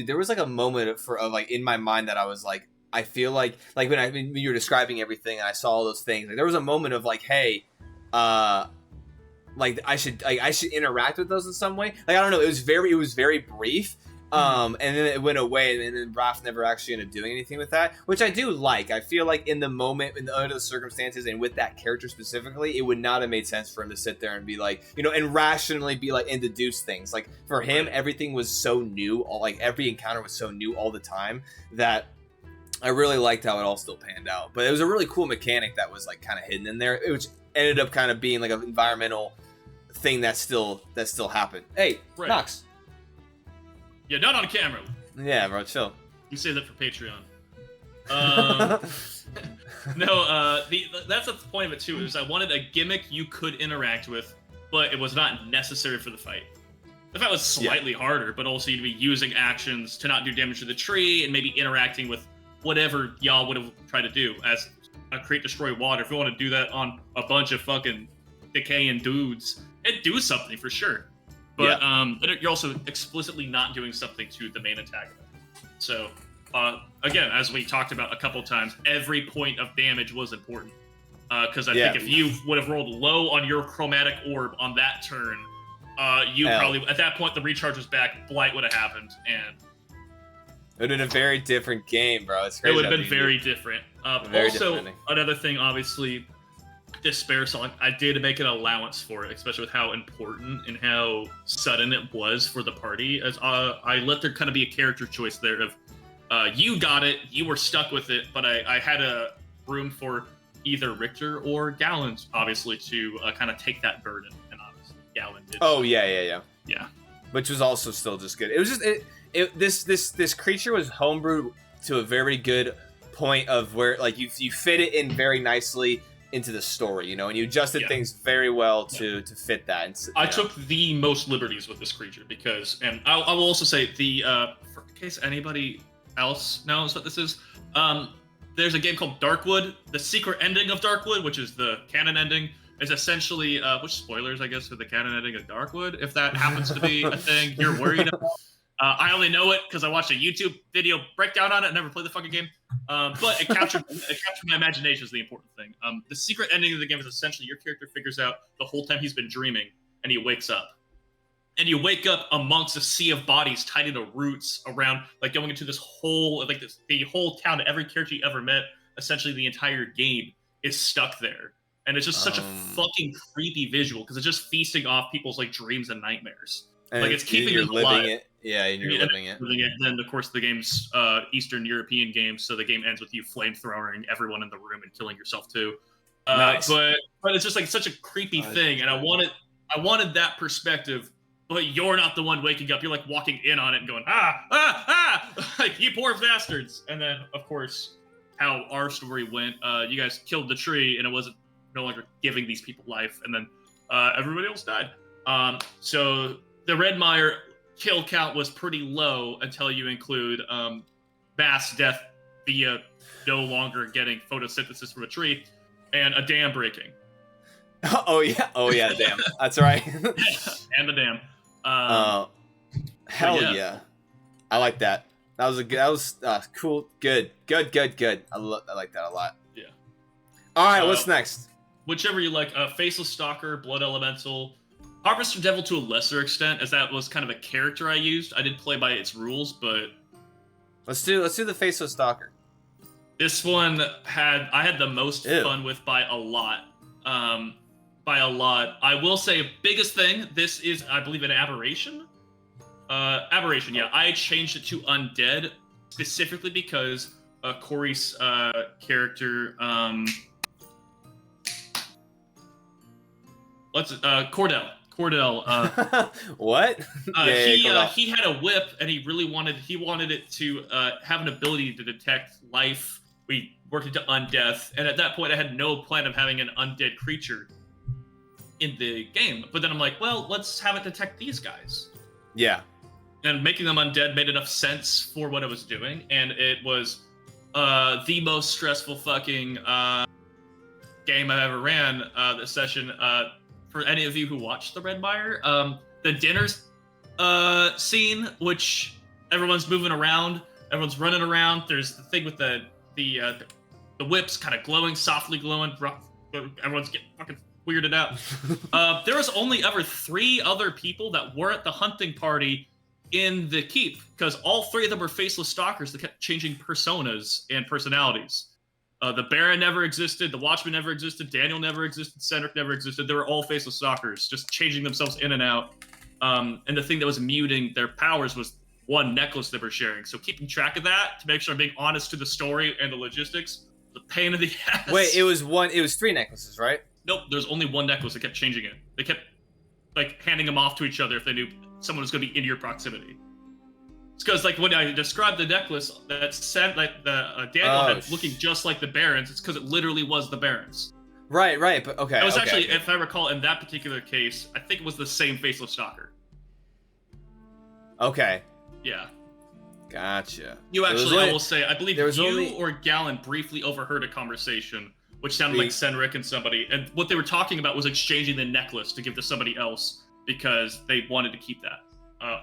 there was like a moment of like in my mind that I was like, I feel like when you were describing everything and I saw all those things, like there was a moment of like, hey, like I should interact with those in some way. Like I don't know, it was very brief, and then it went away, and then Raph never actually ended up doing anything with that, which I do like. I feel like in the moment, under the circumstances, and with that character specifically, it would not have made sense for him to sit there and be like, and rationally be like, and deduce things. Like for him, everything was so new, like every encounter was so new all the time that I really liked how it all still panned out. But it was a really cool mechanic that was like kind of hidden in there, which ended up kind of being like an environmental thing that still happened. Hey, Knox. Yeah, not on camera. Yeah, bro, chill. You say that for Patreon. That's the point of it too, is I wanted a gimmick you could interact with, but it was not necessary for the fight. The fight was slightly harder, but also you'd be using actions to not do damage to the tree and maybe interacting with whatever y'all would have tried to do as a create, destroy, water. If you want to do that on a bunch of fucking decaying dudes, it'd do something for sure. But you're also explicitly not doing something to the main antagonist. So, again, as we talked about a couple times, every point of damage was important. Because I think if you would have rolled low on your chromatic orb on that turn, probably, at that point, the recharge was back, Blight would have happened, and it would have been a very different game, bro. It's crazy. It would have been very different. Another thing, obviously, Despair Song, I did make an allowance for it, especially with how important and how sudden it was for the party. As I let there kind of be a character choice there of, you got it, you were stuck with it, but I had a room for either Richter or Gallon, obviously, to kind of take that burden. And obviously, Gallon did. Oh, yeah. Which was also still just good. It was just this creature was homebrewed to a very good point of where like you fit it in very nicely into the story, and you adjusted things very well to fit that. And, I took the most liberties with this creature because, and I will also say for in case anybody else knows what this is, there's a game called Darkwood. The secret ending of Darkwood, which is the canon ending, is essentially, which spoilers, I guess, for the canon ending of Darkwood, if that happens to be a thing you're worried about. I only know it because I watched a YouTube video breakdown on it. I never played the fucking game, but it captured my imagination is the important thing. The secret ending of the game is essentially your character figures out the whole time he's been dreaming, and he wakes up. And you wake up amongst a sea of bodies tied into roots around, like going into this whole, like the whole town, every character you ever met, essentially the entire game is stuck there. And it's just such a fucking creepy visual because it's just feasting off people's like dreams and nightmares. And like it's keeping them alive. Living it. Yeah, and you're living it. Then, of course, the game's Eastern European game, so the game ends with you flamethrowering everyone in the room and killing yourself too. Nice. But it's just like such a creepy thing, and I wanted that perspective. But you're not the one waking up. You're like walking in on it and going, like you poor bastards. And then, of course, how our story went. You guys killed the tree, and it wasn't no longer giving these people life, and then everybody else died. So the Red Mire kill count was pretty low until you include mass death via no longer getting photosynthesis from a tree and a dam breaking. Oh yeah, dam. That's right. And the dam. Hell yeah. I like that. That was cool. Good. I like that a lot. Yeah. All right, what's next? Whichever you like. Faceless Stalker, Blood Elemental, Harvester Devil to a lesser extent, as that was kind of a character I used. I did play by its rules, but let's do the Faceless Stalker. This one I had the most fun with by a lot. I will say, biggest thing, this is, I believe, an aberration. Aberration, yeah. I changed it to undead specifically because Corey's character, Cordell. What? He had a whip, and he wanted it to have an ability to detect life. We worked into undeath, and at that point, I had no plan of having an undead creature in the game. But then I'm like, well, let's have it detect these guys. Yeah. And making them undead made enough sense for what I was doing, and it was the most stressful fucking game I ever ran. This session. For any of you who watched the Red Mire, the dinners scene, which everyone's moving around, everyone's running around. There's the thing with the whips kind of glowing, softly glowing. Everyone's getting fucking weirded out. There was only ever 3 other people that were at the hunting party in the keep, because all 3 of them were Faceless Stalkers that kept changing personas and personalities. The Baron never existed, the Watchman never existed, Daniel never existed, Cedric never existed. They were all Faceless Stalkers, just changing themselves in and out. And the thing that was muting their powers was one necklace they were sharing. So keeping track of that, to make sure I'm being honest to the story and the logistics, the pain of the ass. Wait, it was 3 necklaces, right? Nope, there's only one necklace. They kept changing it. They kept like handing them off to each other if they knew someone was going to be in your proximity. It's because, like, when I described the necklace that said, like, the Daniel had looking just like the Barons, it's because it literally was the Barons. Right, but okay. It was actually, if I recall, in that particular case, I think it was the same Faceless Stalker. Okay. Yeah. Gotcha. You actually, I will say, I believe you or Gallon briefly overheard a conversation, which sounded like Cedric and somebody, and what they were talking about was exchanging the necklace to give to somebody else because they wanted to keep that.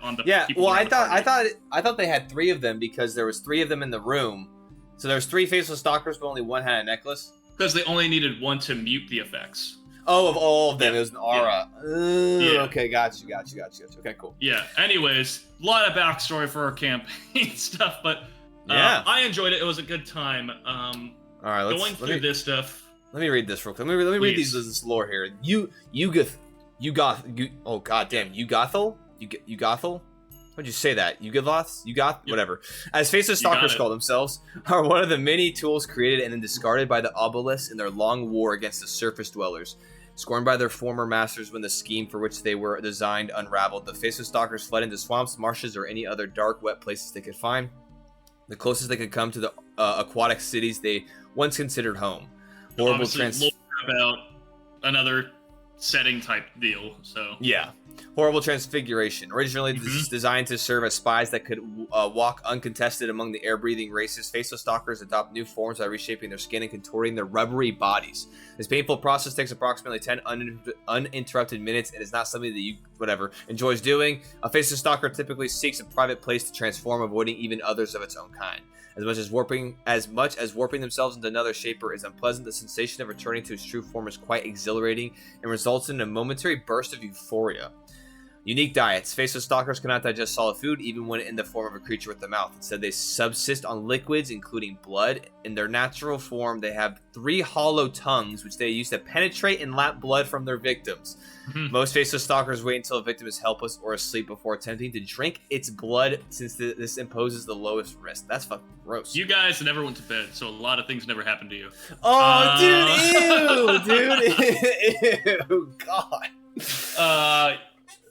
On the well, I thought they had 3 of them because there was 3 of them in the room, so there was 3 Faceless Stalkers, but only one had a necklace. Because they only needed one to mute the effects. Oh, of all of them, it was an aura. Yeah. Okay, gotcha. Okay, cool. Yeah. Anyways, a lot of backstory for our campaign stuff, but I enjoyed it. It was a good time. All right, going through this stuff. Let me read this real quick. Let me read this lore here. Oh goddamn, Ugothel? What'd you say that? Whatever. As Faceless Stalkers call themselves, are one of the many tools created and then discarded by the Obelisks in their long war against the surface dwellers. Scorned by their former masters when the scheme for which they were designed unraveled, the Faceless Stalkers fled into swamps, marshes, or any other dark, wet places they could find. the closest they could come to the aquatic cities they once considered home. Horrible about another setting type deal. So yeah, horrible transfiguration. Originally designed to serve as spies that could walk uncontested among the air-breathing races, Faceless Stalkers adopt new forms by reshaping their skin and contorting their rubbery bodies. This painful process takes approximately 10 uninterrupted minutes and is not something that you, enjoys doing. A Faceless Stalker typically seeks a private place to transform, avoiding even others of its own kind. As much as warping themselves into another shaper is unpleasant, the sensation of returning to its true form is quite exhilarating and results in a momentary burst of euphoria. Unique diets. Faceless Stalkers cannot digest solid food, even when in the form of a creature with a mouth. Instead, they subsist on liquids, including blood. In their natural form, they have 3 hollow tongues, which they use to penetrate and lap blood from their victims. Most Faceless Stalkers wait until a victim is helpless or asleep before attempting to drink its blood, since this imposes the lowest risk. That's fucking gross. You guys never went to bed, so a lot of things never happened to you. Oh, dude, ew, God.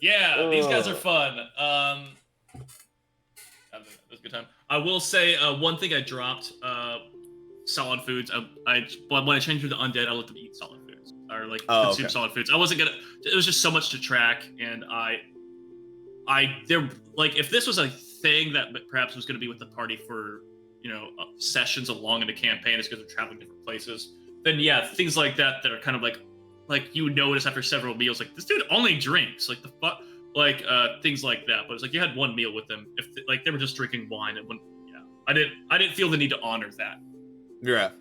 Yeah, these guys are fun. That was a good time. I will say one thing I dropped: solid foods. When I changed to the undead, I looked to eat solid foods or consume solid foods. I wasn't gonna. It was just so much to track, and if this was a thing that perhaps was going to be with the party for sessions along in the campaign, is because they're traveling different places. Then yeah, things like that are kind of like you would notice after several meals, like this dude only drinks, like the fuck, things like that. But it's like you had one meal with them. If they were just drinking wine, and I didn't feel the need to honor that. Yeah.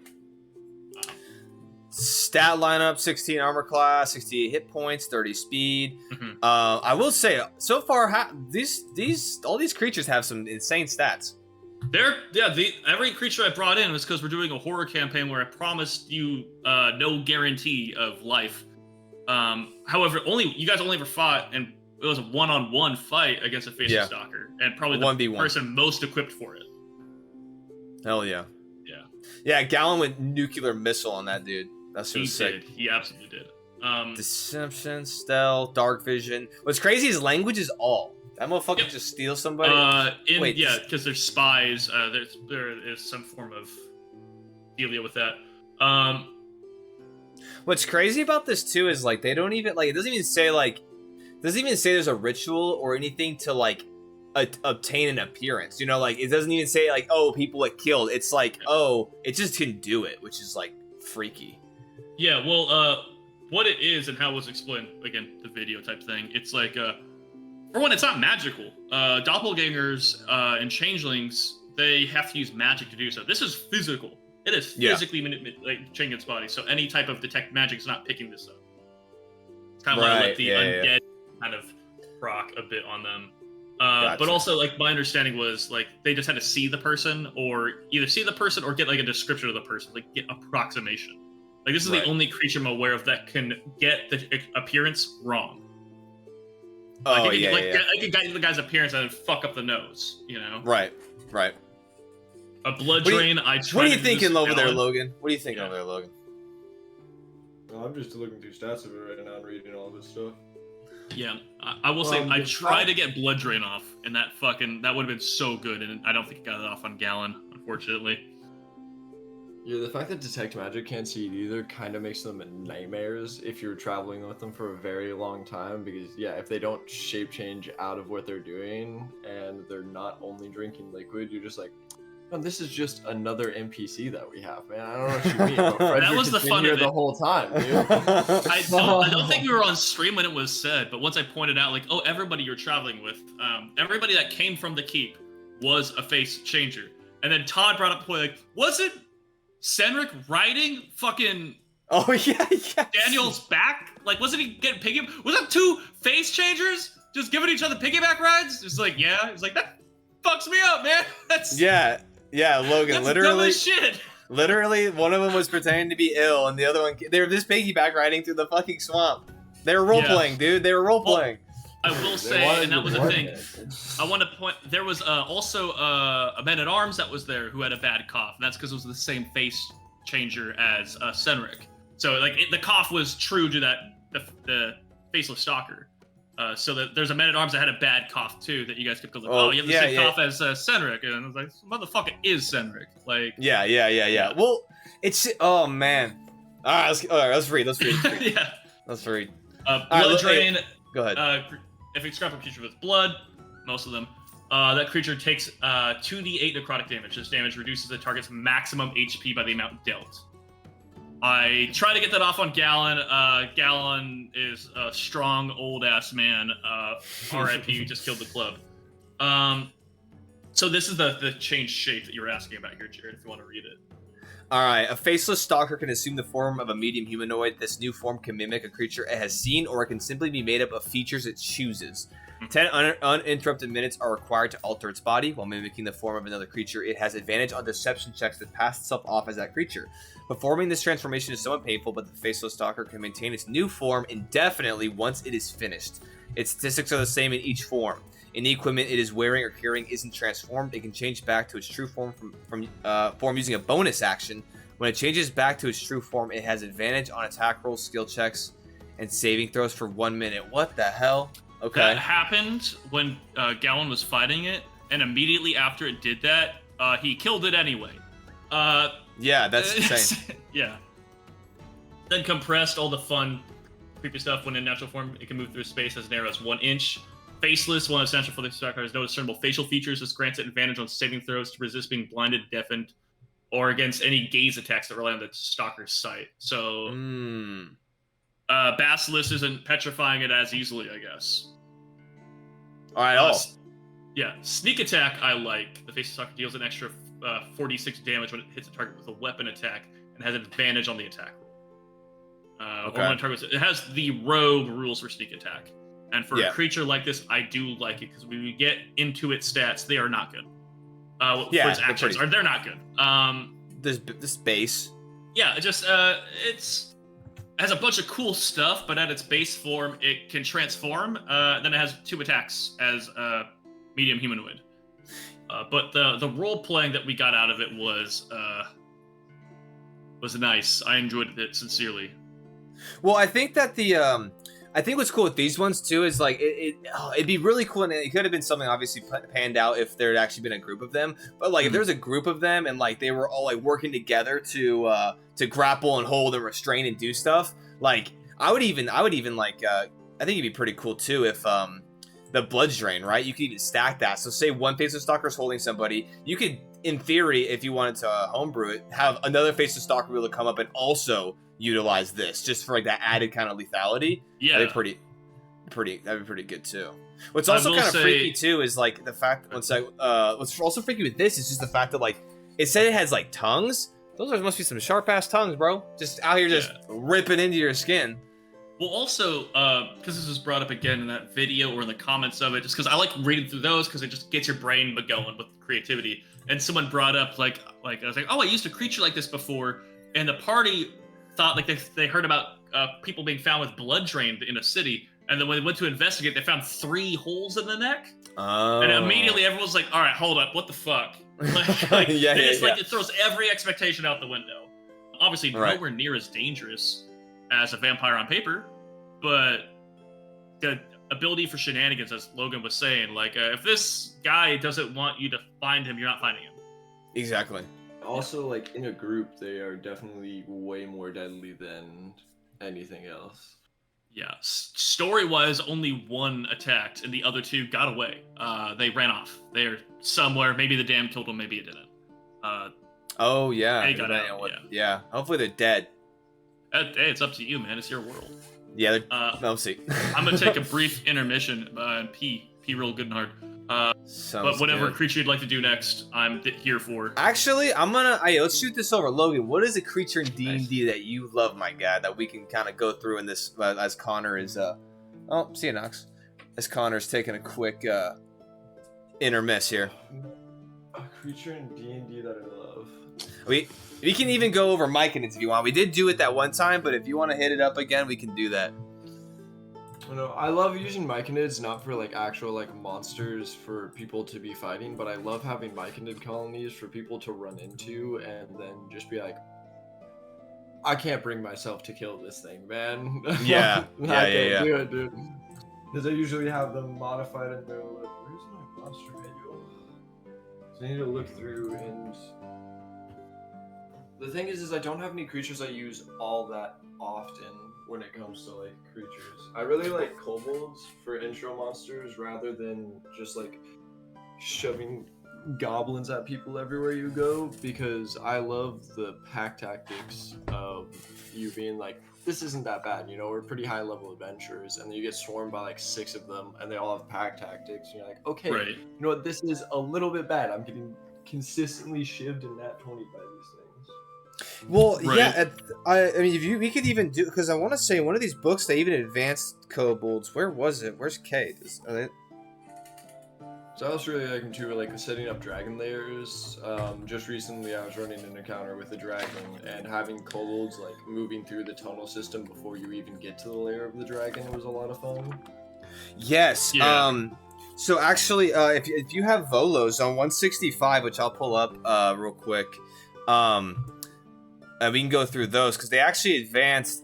Stat lineup: 16 armor class, 68 hit points, 30 speed. I will say, so far, all these creatures have some insane stats. Every creature I brought in was because we're doing a horror campaign where I promised you no guarantee of life. However, you guys only ever fought, and it was a one-on-one fight against a Faceless Stalker, and probably the 1v1 person most equipped for it. Hell yeah. Yeah, Golem with nuclear missile on that dude. That's so sick. He absolutely did. Deception, stealth, dark vision. What's crazy is language is all. That motherfucker just steals somebody. Because they're spies. There is some form of dealio with that. What's crazy about this too is they don't even it doesn't even say there's a ritual or anything to obtain an appearance. It doesn't even say people it killed. It's it just can do it, which is freaky. Yeah, well, what it is and how it was explained, again, the video type thing, it's for one, it's not magical. Doppelgangers and changelings, they have to use magic to do so. This is physical. It is physically changing its body, so any type of detect magic is not picking this up. It's kind of let the undead kind of proc a bit on them. Gotcha. But also, my understanding was, they just had to see the person, or either see the person or get, a description of the person, get approximation. This is the only creature I'm aware of that can get the appearance wrong. I could guide the guy's appearance and then fuck up the nose, Right. A blood drain, What are you thinking over there, Logan? What are you thinking over there, Logan? Oh, I'm just looking through stats of it right now and reading all this stuff. Yeah, I will say I tried to get blood drain off, and that would have been so good, and I don't think I got it off on Gallon, unfortunately. Yeah, the fact that detect magic can't see it either kind of makes them nightmares if you're traveling with them for a very long time, because if they don't shape change out of what they're doing and they're not only drinking liquid, you're just this is just another NPC that we have, man. I don't know what you mean. But that was the fun of it the whole time, dude. I don't think we were on stream when it was said, but once I pointed out, everybody you're traveling with, everybody that came from the keep was a face changer. And then Todd brought up a point, was it Senric riding fucking Daniel's back? Wasn't he getting piggyback? Was that 2 face changers just giving each other piggyback rides? It's yeah. It's that fucks me up, man. That's Logan. That's literally, dumb as shit. Literally, one of them was pretending to be ill, and the other one they were just piggyback riding through the fucking swamp. They were role playing, dude. They were role playing. I will say, and that was the thing. I want to point. There was also a man-at-arms that was there who had a bad cough. And that's because it was the same face changer as Senric. So the cough was true to the Faceless Stalker. So that there's a man-at-arms that had a bad cough too that you guys kept going, Oh, oh, you have the same cough as Senric, and I was like, motherfucker is Senric. Like, yeah. Well, it's man. All right, let's read. yeah. Let's read. Blood drain. Go ahead. If you scrap a creature with blood, most of them, that creature takes 2d8 necrotic damage. This damage reduces the target's maximum HP by the amount dealt. I try to get that off on Gallon. Gallon is a strong, old-ass man. RIP, just killed the club. So this is the changed shape that you were asking about here, Jared, if you want to read it. Alright, a Faceless Stalker can assume the form of a medium humanoid. This new form can mimic a creature it has seen, or it can simply be made up of features it chooses. 10 uninterrupted minutes are required to alter its body. While mimicking the form of another creature, it has advantage on deception checks that pass itself off as that creature. Performing this transformation is somewhat painful, but the Faceless Stalker can maintain its new form indefinitely once it is finished. Its statistics are the same in each form. Any equipment it is wearing or carrying isn't transformed. It can change back to its true form form using a bonus action. When it changes back to its true form, it has advantage on attack rolls, skill checks, and saving throws for 1 minute. What the hell? Okay. That happened when Gallon was fighting it, and immediately after it did that, he killed it anyway. Yeah, that's insane. Yeah. Then compressed all the fun, creepy stuff. When in natural form, it can move through space as narrow as 1 inch. Faceless, one essential for the Stalker, has no discernible facial features. This grants it advantage on saving throws to resist being blinded, deafened, or against any gaze attacks that rely on the Stalker's sight. So, Basilisk isn't petrifying it as easily, I guess. All right, yeah, Sneak Attack I like. The Faceless Stalker deals an extra 46 damage when it hits a target with a weapon attack and has advantage on the attack roll. It has the rogue rules for Sneak Attack. And for a creature like this, I do like it, because when we get into its stats, they are not good. For its actions, they're not good. This base. Yeah, it just has a bunch of cool stuff, but at its base form, it can transform. Then it has 2 attacks as a medium humanoid. But the role playing that we got out of it was nice. I enjoyed it sincerely. Well, I think that I think what's cool with these ones too is like it'd be really cool, and it could have been something obviously panned out if there had actually been a group of them. But like if there's a group of them and like they were all like working together to grapple and hold and restrain and do stuff, like I would even like I think it'd be pretty cool too if the blood drain, right? You could even stack that. So say one Faceless Stalker is holding somebody, you could, in theory, if you wanted to homebrew it, have another Faceless Stalker be able to come up and also utilize this just for like that added kind of lethality. Yeah, that'd be pretty good too. What's also kind of freaky too is like the fact what's also freaky with this is just the fact that like it said it has like tongues. Those must be some sharp ass tongues, bro. Just out here just ripping into your skin. Well, also, because this was brought up again in that video or in the comments of it, just because I like reading through those because it just gets your brain going with creativity. And someone brought up like I was like, oh, I used a creature like this before, and the party thought like they heard about people being found with blood drained in a city, and then when they went to investigate, they found 3 holes in the neck. And immediately everyone's like, all right, hold up, what the fuck? It throws every expectation out the window. Obviously, nowhere near as dangerous as a vampire on paper, but the ability for shenanigans, as Logan was saying, like if this guy doesn't want you to find him, you're not finding him. Exactly. Also, like in a group, they are definitely way more deadly than anything else. Yeah, story-wise, only 1 attacked, and the other 2 got away. They ran off. They're somewhere. Maybe the dam killed them. Maybe it didn't. They got out. Yeah. Hopefully they're dead. Hey, it's up to you, man. It's your world. Yeah. We'll see. I'm gonna take a brief intermission and pee real good and hard. But whatever creature you'd like to do next, I'm here for. Actually, let's shoot this over. Logan, what is a creature in D&D that you love, my guy, that we can kind of go through in this as Connor is see you, Nox. As Connor's taking a quick intermiss here. A creature in D&D that I love. We can even go over Myconids if you want. We did do it that one time, but if you want to hit it up again, we can do that. I love using Myconids not for like actual like monsters for people to be fighting, but I love having Myconid colonies for people to run into and then just be like, I can't bring myself to kill this thing, man. Yeah. I can't do it, dude. Because I usually have them modified in their. Where's my monster manual? So I need to look through and. The thing is I don't have any creatures I use all that often when it comes to like creatures. I really like kobolds for intro monsters rather than just like shoving goblins at people everywhere you go, because I love the pack tactics of you being like, this isn't that bad, you know, we're pretty high level adventurers, and then you get swarmed by like 6 of them and they all have pack tactics and you're like, okay, Right. you know what, this is a little bit bad. I'm getting consistently shivved in that 20 by these things. Well, Right. yeah, I mean, if we could even do, because I want to say one of these books they even advanced kobolds. Where was it? Where's Kay? So I was really liking too, like setting up dragon layers. Just recently I was running an encounter with a dragon, and having kobolds like moving through the tunnel system before you even get to the lair of the dragon was a lot of fun. Yes. Yeah. So actually, if you have Volos on 165, which I'll pull up real quick, we can go through those because they actually advanced.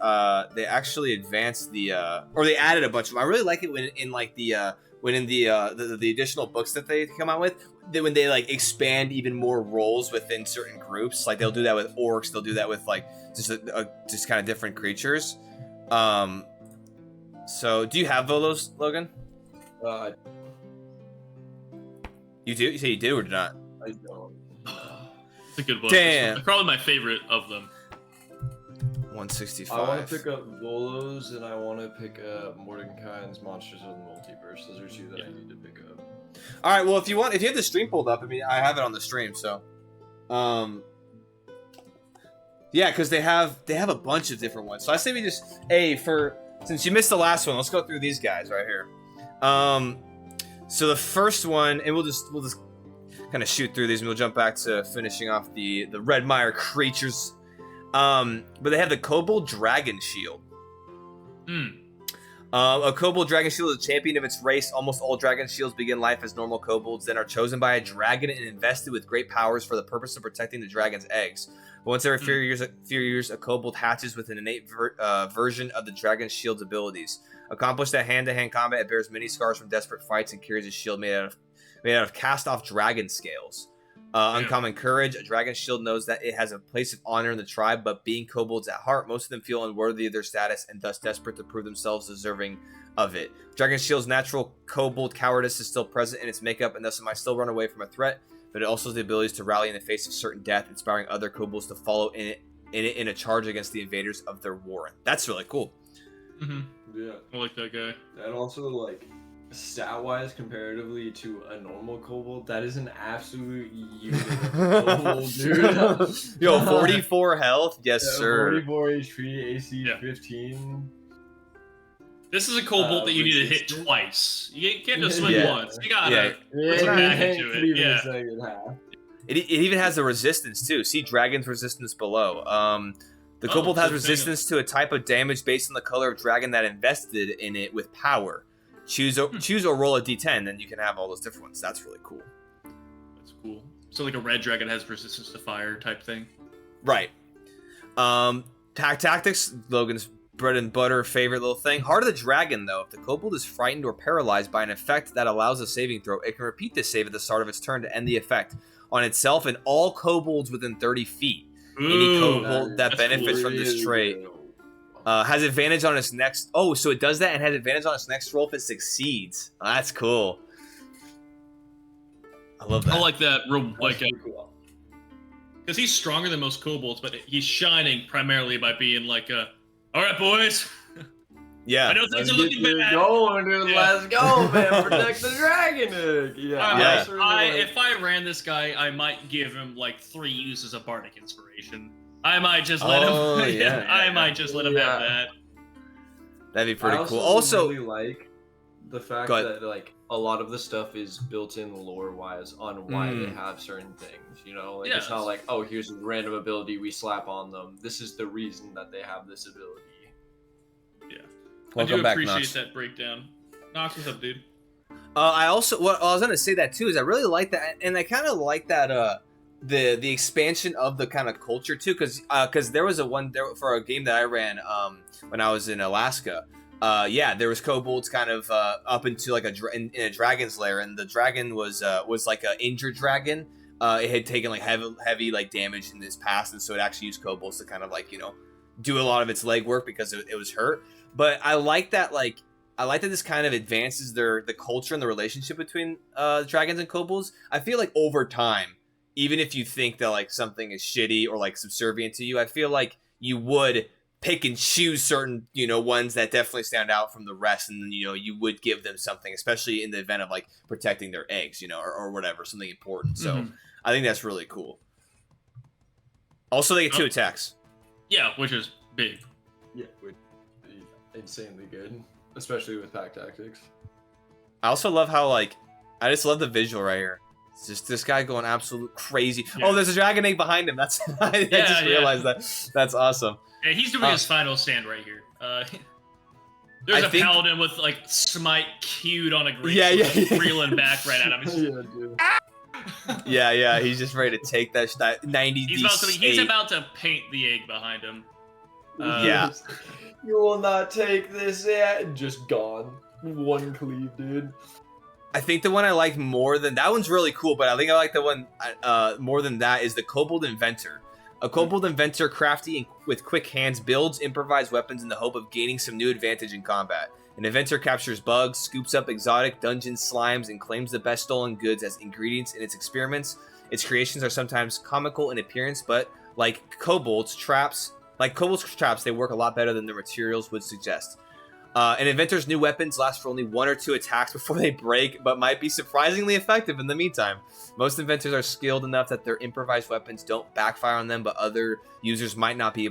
They advanced the or they added a bunch of them. I really like it when in like the additional books that they come out with, when they like expand even more roles within certain groups. Like they'll do that with orcs. They'll do that with like just kind of different creatures. So do you have Volos, Logan? You do? You say you do or do not? I don't. It's a good book. Damn. It's probably my favorite of them. 165. I want to pick up Volos and I want to pick up Mordecai's Monsters of the Multiverse. Those are 2 that I need to pick up. All right. Well, if you have the stream pulled up, I mean, I have it on the stream, so, yeah, because they have a bunch of different ones. So I say we just, since you missed the last one, let's go through these guys right here. So the first one, and we'll just kind of shoot through these, and we'll jump back to finishing off the Red Mire creatures. But they have the Kobold Dragon Shield. A Kobold Dragon Shield is a champion of its race. Almost all Dragon Shields begin life as normal kobolds, then are chosen by a dragon and invested with great powers for the purpose of protecting the dragon's eggs. But once every few years, a kobold hatches with an innate version of the Dragon Shield's abilities. Accomplished at hand-to-hand combat, it bears many scars from desperate fights and carries a shield made out of cast-off dragon scales. Uncommon courage. A dragon shield knows that it has a place of honor in the tribe, but being kobolds at heart, most of them feel unworthy of their status and thus desperate to prove themselves deserving of it. Dragon shield's natural kobold cowardice is still present in its makeup, and thus it might still run away from a threat, but it also has the abilities to rally in the face of certain death, inspiring other kobolds to follow in a charge against the invaders of their warren. That's really cool. Mm-hmm. Yeah. I like that guy. And also, like, stat-wise, comparatively to a normal kobold, that is an absolute unit of kobold, dude. Yo, 44 health? Yes, Yeah, sir. 44 HP, AC Yeah. 15. This is a kobold that you need to hit resistance. twice. You can't just swing Yeah. once. You gotta Yeah. put some Yeah, back into it. even Yeah. the second half. It even has a resistance, too. See Dragon's resistance below. The Oh, kobold so has it's resistance to a type of damage based on the color of dragon that invested in it with power. Choose or roll a d10, then you can have all those different ones. That's really cool. That's cool. So like a red dragon has resistance to fire type thing. Right. Tactics, Logan's bread and butter favorite little thing. Heart of the Dragon, though. If the kobold is frightened or paralyzed by an effect that allows a saving throw, it can repeat this save at the start of its turn to end the effect on itself and all kobolds within 30 feet. Any Ooh, kobold that that's benefits from this Really trait good. has advantage on its next... Oh, so it does that and has advantage on its next roll if it succeeds. Oh, that's cool. I love that. I like that. That's pretty cool. Because he's stronger than most kobolds, but he's shining primarily by being like, all right, boys. Yeah. I know things Let's are get looking this bad. going, dude. Yeah. Let's go, man. Protect the dragon egg. Yeah. Yeah. that's really like- If I ran this guy, I might give him like 3 uses of bardic inspiration. I might just let Oh, him. yeah, I might just let him have Yeah. that. That'd be pretty I cool. Also, really like the fact Go ahead. that like a lot of the stuff is built in lore wise on why they Mm. have certain things. You know, like Yeah. it's not like, oh, here's a random ability we slap on them. This is the reason that they have this ability. I do welcome back, appreciate Knox. that breakdown. Knox, what's up, dude? I also, what I was gonna say that too is I really like that, and I kind of like that the expansion of the kind of culture too, because there was a one there for a game that I ran when I was in Alaska. yeah, there was kobolds kind of up into like in a dragon's lair, and the dragon was like an injured dragon. It had taken like heavy like damage in this past, and so it actually used kobolds to kind of like, you know, do a lot of its legwork because it was hurt. But I like that this kind of advances the culture and the relationship between dragons and kobolds. I feel like over time, even if you think that like something is shitty or like subservient to you, I feel like you would pick and choose certain, you know, ones that definitely stand out from the rest, and you know, you would give them something, especially in the event of like protecting their eggs, you know, or whatever, something important. So I think that's really cool. Also, they get 2 attacks. Yeah, which is big. Yeah, would be insanely good, especially with pack tactics. I also love how like I just love the visual right here. It's just this guy going absolute crazy. Yeah. Oh, there's a dragon egg behind him. That's I just realized that. That's awesome. Yeah, he's doing his final stand right here. There's a paladin with like smite queued on a green, reeling back right at him. Yeah, he's just ready to take that 90 he's about to paint the egg behind him. Yeah. You will not take this yet. Just gone. One cleave, dude. I think the one I liked more than that one's really cool, but I think I like the one more than that is the Kobold Inventor. A Kobold Inventor, crafty and with quick hands, builds improvised weapons in the hope of gaining some new advantage in combat. An inventor captures bugs, scoops up exotic dungeon slimes, and claims the best stolen goods as ingredients in its experiments. Its creations are sometimes comical in appearance, but like kobolds traps, they work a lot better than the materials would suggest. An inventor's new weapons last for only 1 or 2 attacks before they break, but might be surprisingly effective in the meantime. Most inventors are skilled enough that their improvised weapons don't backfire on them, but other users might not be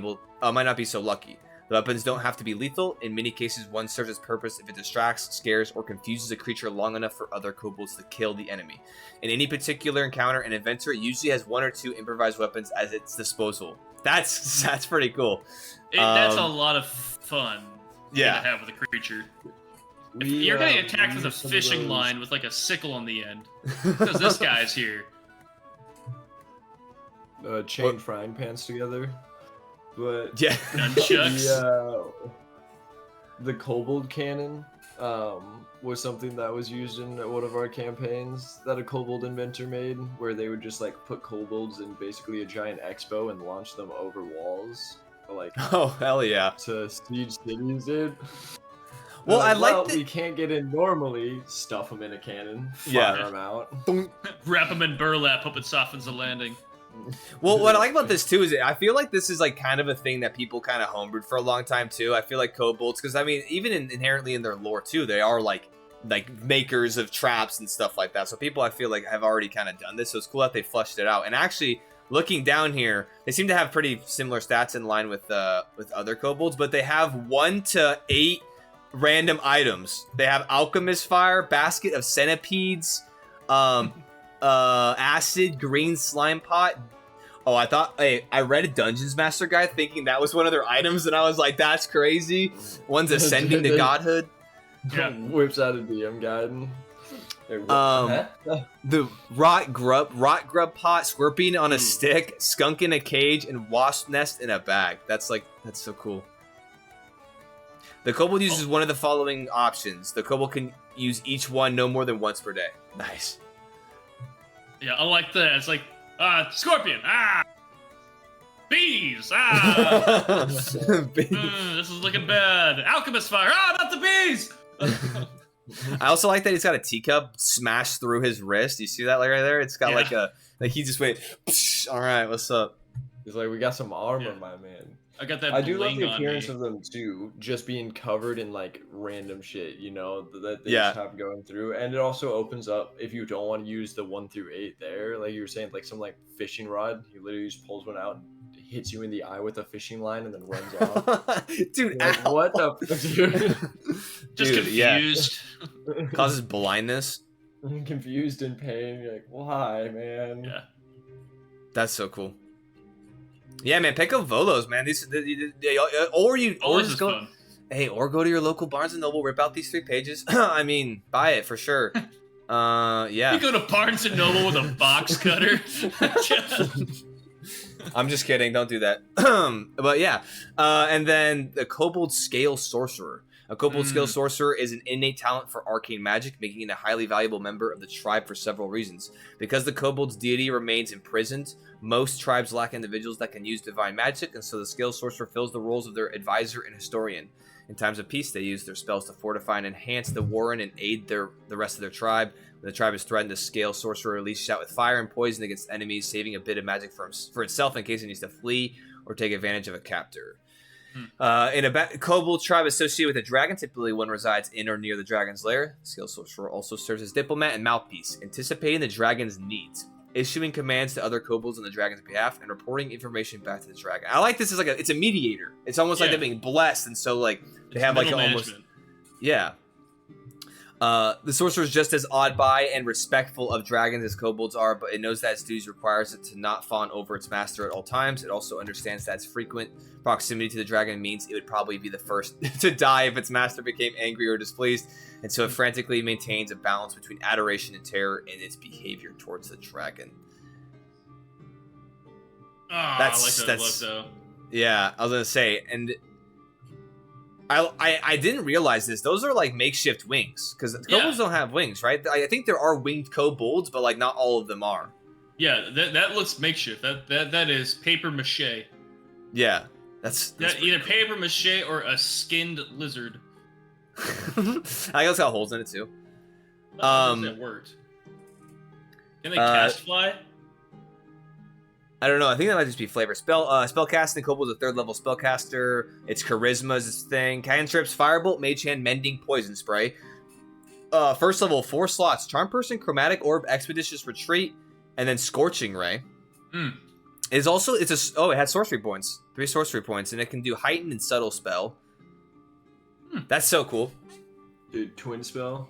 so lucky. The weapons don't have to be lethal. In many cases, one serves its purpose if it distracts, scares, or confuses a creature long enough for other kobolds to kill the enemy. In any particular encounter, an inventor usually has 1 or 2 improvised weapons at its disposal. That's pretty cool. That's a lot of fun. To have with a creature. If you're getting attacked with a fishing line with like a sickle on the end, because this guy's here. Chain frying pans together, but nunchucks. The kobold cannon was something that was used in one of our campaigns that a kobold inventor made, where they would just like put kobolds in basically a giant expo and launch them over walls. Like, oh hell yeah, to siege cities, dude. Well, I like we can't get in normally. Stuff them in a cannon, fire them out, wrap them in burlap, hope it softens the landing. Well, what I like about this too is I feel like this is like kind of a thing that people kind of homebrewed for a long time too. I feel like kobolds, because I mean, even inherently in their lore too, they are like makers of traps and stuff like that. So people, I feel like, have already kind of done this. So it's cool that they flushed it out. And actually, looking down here, they seem to have pretty similar stats in line with other kobolds, but they have 1 to 8 random items. They have alchemist fire, basket of centipedes, acid, green slime pot. Oh, I read a Dungeons Master guide thinking that was one of their items, and I was like, that's crazy. One's ascending to godhood. Yeah, whips out a DM guide. The rot grub pot, scorpion on a stick, skunk in a cage, and wasp nest in a bag. That's so cool. The kobold uses one of the following options. The kobold can use each one no more than once per day. Nice. Yeah, I like that. It's like, scorpion, bees, this is looking bad. Alchemist fire, not the bees. I also like that he's got a teacup smashed through his wrist. You see that right there? It's got like he just went, all right, what's up? He's like, we got some armor, my man. I got that. I do love the appearance of them too, just being covered in like random shit, you know, that they just have going through. And it also opens up if you don't want to use the 1 through 8 there, like you were saying, like some like fishing rod. He literally just pulls one out and hits you in the eye with a fishing line and then runs off. Dude, like, what the fuck, dude? Just confused. Causes blindness. Confused in pain. You're like, why, man? Yeah. That's so cool. Yeah, man, pick up Volos, man. Or go to your local Barnes and Noble, rip out these 3 pages. I mean, buy it for sure. Yeah. You go to Barnes and Noble with a box cutter. I'm just kidding. Don't do that. But yeah. And then the Kobold Scale Sorcerer. A Kobold skill sorcerer is an innate talent for arcane magic, making it a highly valuable member of the tribe for several reasons. Because the Kobold's deity remains imprisoned, most tribes lack individuals that can use divine magic, and so the skill sorcerer fills the roles of their advisor and historian. In times of peace, they use their spells to fortify and enhance the warren and aid the rest of their tribe. When the tribe is threatened, the scale sorcerer releases out with fire and poison against enemies, saving a bit of magic for itself in case it needs to flee or take advantage of a captor. In a Kobold tribe associated with a dragon, typically one resides in or near the dragon's lair. The skill sorcerer also serves as diplomat and mouthpiece, anticipating the dragon's needs, issuing commands to other kobolds on the dragon's behalf, and reporting information back to the dragon. I like this as it's a mediator. It's almost like they're being blessed, and so like they have like almost the sorcerer is just as awed by and respectful of dragons as kobolds are, but it knows that its duties requires it to not fawn over its master at all times. It also understands that its frequent proximity to the dragon means it would probably be the first to die if its master became angry or displeased, and so it frantically maintains a balance between adoration and terror in its behavior towards the dragon. I like that look, though. Yeah, I was gonna say, and I didn't realize this. Those are like makeshift wings, because kobolds don't have wings, right? I think there are winged kobolds, but like not all of them are. Yeah, that looks makeshift. That is paper mache. Yeah, that's either paper mache or a skinned lizard. I guess it's got holes in it too. That worked. Can they cast fly? I don't know. I think that might just be flavor. Spellcasting. Kobold's a 3rd level spellcaster. Its charisma is its thing. Cantrips, Firebolt, Mage Hand, Mending, Poison Spray. 1st level, 4 slots. Charm Person, Chromatic Orb, Expeditious Retreat, and then Scorching Ray. It has sorcery points. 3 sorcery points, and it can do Heightened and Subtle Spell. That's so cool. Dude, Twin Spell.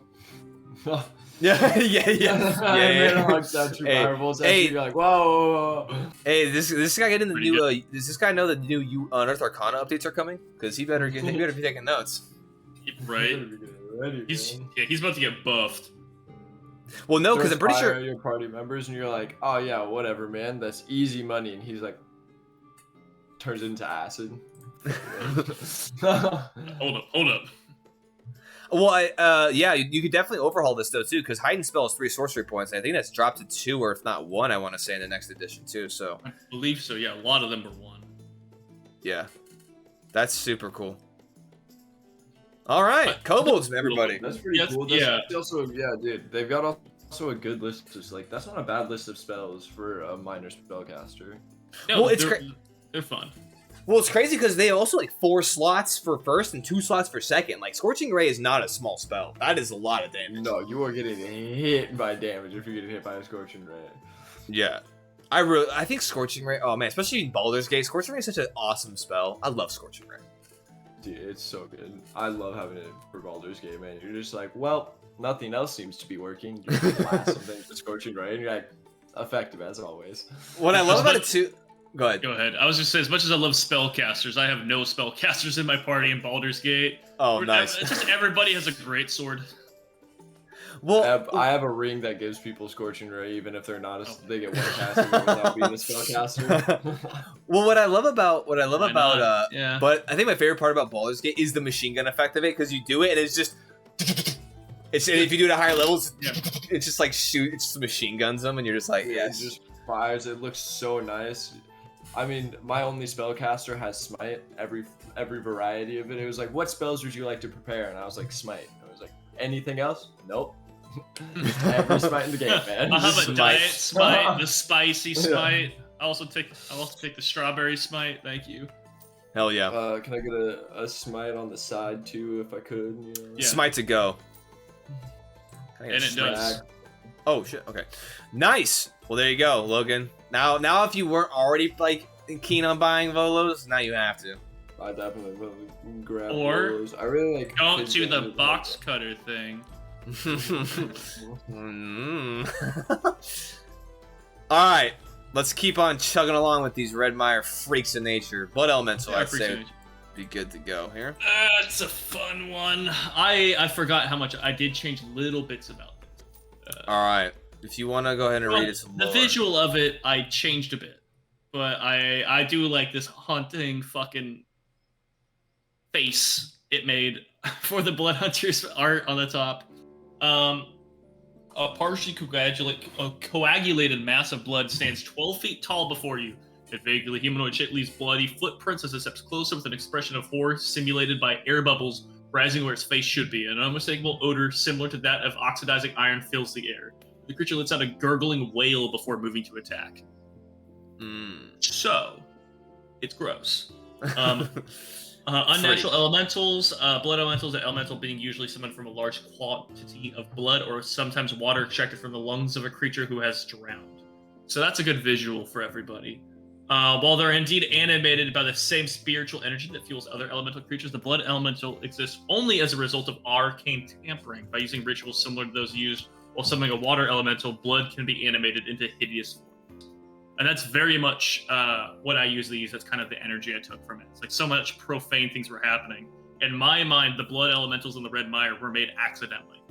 Yeah. Hey, you're like, whoa. Hey, this guy getting the new. Does this guy know the new Unearthed Arcana updates are coming? Because he better be taking notes. Right. He's about to get buffed. Well, no, because I'm pretty sure your party members, and you're like, oh yeah, whatever, man, that's easy money, and he's like, turns into acid. Hold up. Well, you could definitely overhaul this though too, because Heightened Spell is 3 sorcery points, and I think that's dropped to 2, or if not 1, I want to say in the next edition too. So I believe so. Yeah, a lot of them are 1. Yeah, that's super cool. All right, Kobolds, everybody. That's pretty cool. Also, dude, they've got also a good list. Just like that's not a bad list of spells for a minor spellcaster. No, well, they're fun. Well, it's crazy because they have also like 4 slots for 1st and 2 slots for 2nd. Like Scorching Ray is not a small spell. That is a lot of damage. No, you are getting hit by damage if you're getting hit by a Scorching Ray. Yeah. I think Scorching Ray, oh man, especially in Baldur's Gate, Scorching Ray is such an awesome spell. I love Scorching Ray. Dude, it's so good. I love having it for Baldur's Gate, man. You're just like, well, nothing else seems to be working. You just blast something with Scorching Ray, and you're like, effective as always. What I love about it too... Go ahead. I was just saying, as much as I love spellcasters, I have no spellcasters in my party in Baldur's Gate. Oh, nice. It's just everybody has a great sword. Well, I have a ring that gives people Scorching Ray, even if they're not. They get one casting without being a spellcaster. Well, what I love about, but I think my favorite part about Baldur's Gate is the machine gun effect of it, because you do it and it's just. And if you do it at higher levels, it's just like shoot. It's just machine guns them, and you're just like, yes. It just fires. It looks so nice. I mean, my only spellcaster has Smite, every variety of it. It was like, what spells would you like to prepare? And I was like, Smite. I was like, anything else? Nope. Every Smite in the game, man. I'll have a diet Smite, the spicy Smite. I also take the strawberry Smite. Thank you. Hell yeah. Can I get a Smite on the side too, if I could? You know? Yeah. Smite to go. And it does. Oh shit. Okay. Nice. Well, there you go, Logan. Now, if you weren't already like keen on buying Volos, now you have to. I definitely will grab Volos. I really like. Don't do the box cutter thing. All right, let's keep on chugging along with these Red Mire freaks of nature. Blood Elemental, I'd say, be good to go here. It's a fun one. I forgot how much I did change little bits about it. All right. If you want to go ahead and read it some more. The visual of it, I changed a bit. But I do like this haunting fucking face it made for the Blood Hunters art on the top. A partially coagulated mass of blood stands 12 feet tall before you. A vaguely humanoid shape leaves bloody footprints as it steps closer with an expression of horror simulated by air bubbles rising where its face should be. An unmistakable odor similar to that of oxidizing iron fills the air. The creature lets out a gurgling wail before moving to attack. So, it's gross. Unnatural elementals, blood elementals, an elemental being usually summoned from a large quantity of blood or sometimes water extracted from the lungs of a creature who has drowned. So that's a good visual for everybody. While they're indeed animated by the same spiritual energy that fuels other elemental creatures, the blood elemental exists only as a result of arcane tampering. By using rituals similar to those used while summoning a water elemental, blood can be animated into hideous forms. And that's very much what I usually use. That's kind of the energy I took from it. It's like so much profane things were happening. In my mind, the blood elementals in the Red Mire were made accidentally.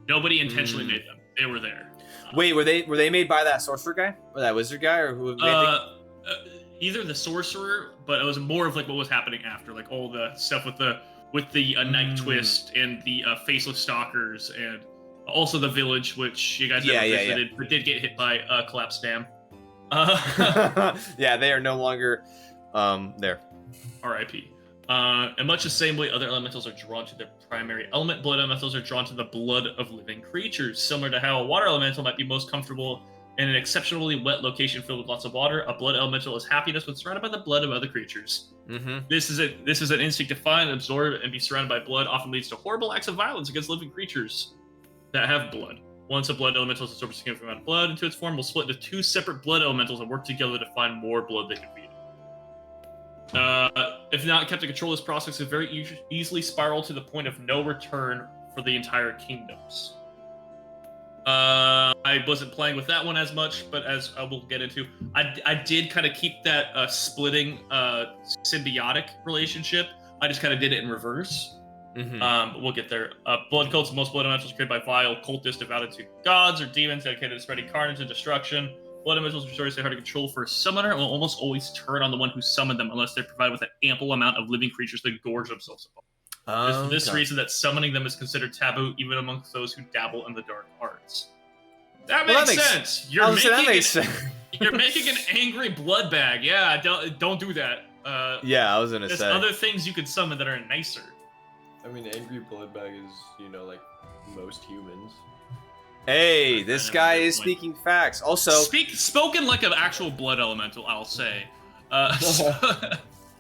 Nobody intentionally made them. They were there. Wait, were they made by that sorcerer guy or that wizard guy, or who? Either the sorcerer, but it was more of like what was happening after, like all the stuff with the night twist and the faceless stalkers, and also the village, which you guys never visited, but did get hit by collapsed dam. Yeah, they are no longer there. R.I.P. In much the same way other elementals are drawn to their primary element, blood elementals are drawn to the blood of living creatures. Similar to how a water elemental might be most comfortable in an exceptionally wet location filled with lots of water, a blood elemental is happiness when surrounded by the blood of other creatures. This is an instinct to find, absorb, and be surrounded by blood often leads to horrible acts of violence against living creatures that have blood. Once a blood elemental has absorbed a significant amount of blood into its form, will split into two separate blood elementals and work together to find more blood they can feed. If not kept to control, this process could very easily spiral to the point of no return for the entire kingdoms. I wasn't playing with that one as much, but as I will get into, I did kind of keep that splitting symbiotic relationship. I just kind of did it in reverse. We'll get there. Blood cults, most blood elementals created by vile cultists devoted to gods or demons dedicated to spreading carnage and destruction. Blood elementals are notoriously hard to control for a summoner and will almost always turn on the one who summoned them unless they're provided with an ample amount of living creatures to gorge themselves upon. It's for this reason that summoning them is considered taboo even amongst those who dabble in the dark arts. That makes sense. You're making an angry blood bag. Yeah, don't do that. Yeah, I was gonna there's say. other things you could summon that are nicer. I mean, angry blood bag is, like most humans. Hey, this guy is speaking facts. Also, spoken like an actual blood elemental, I'll say.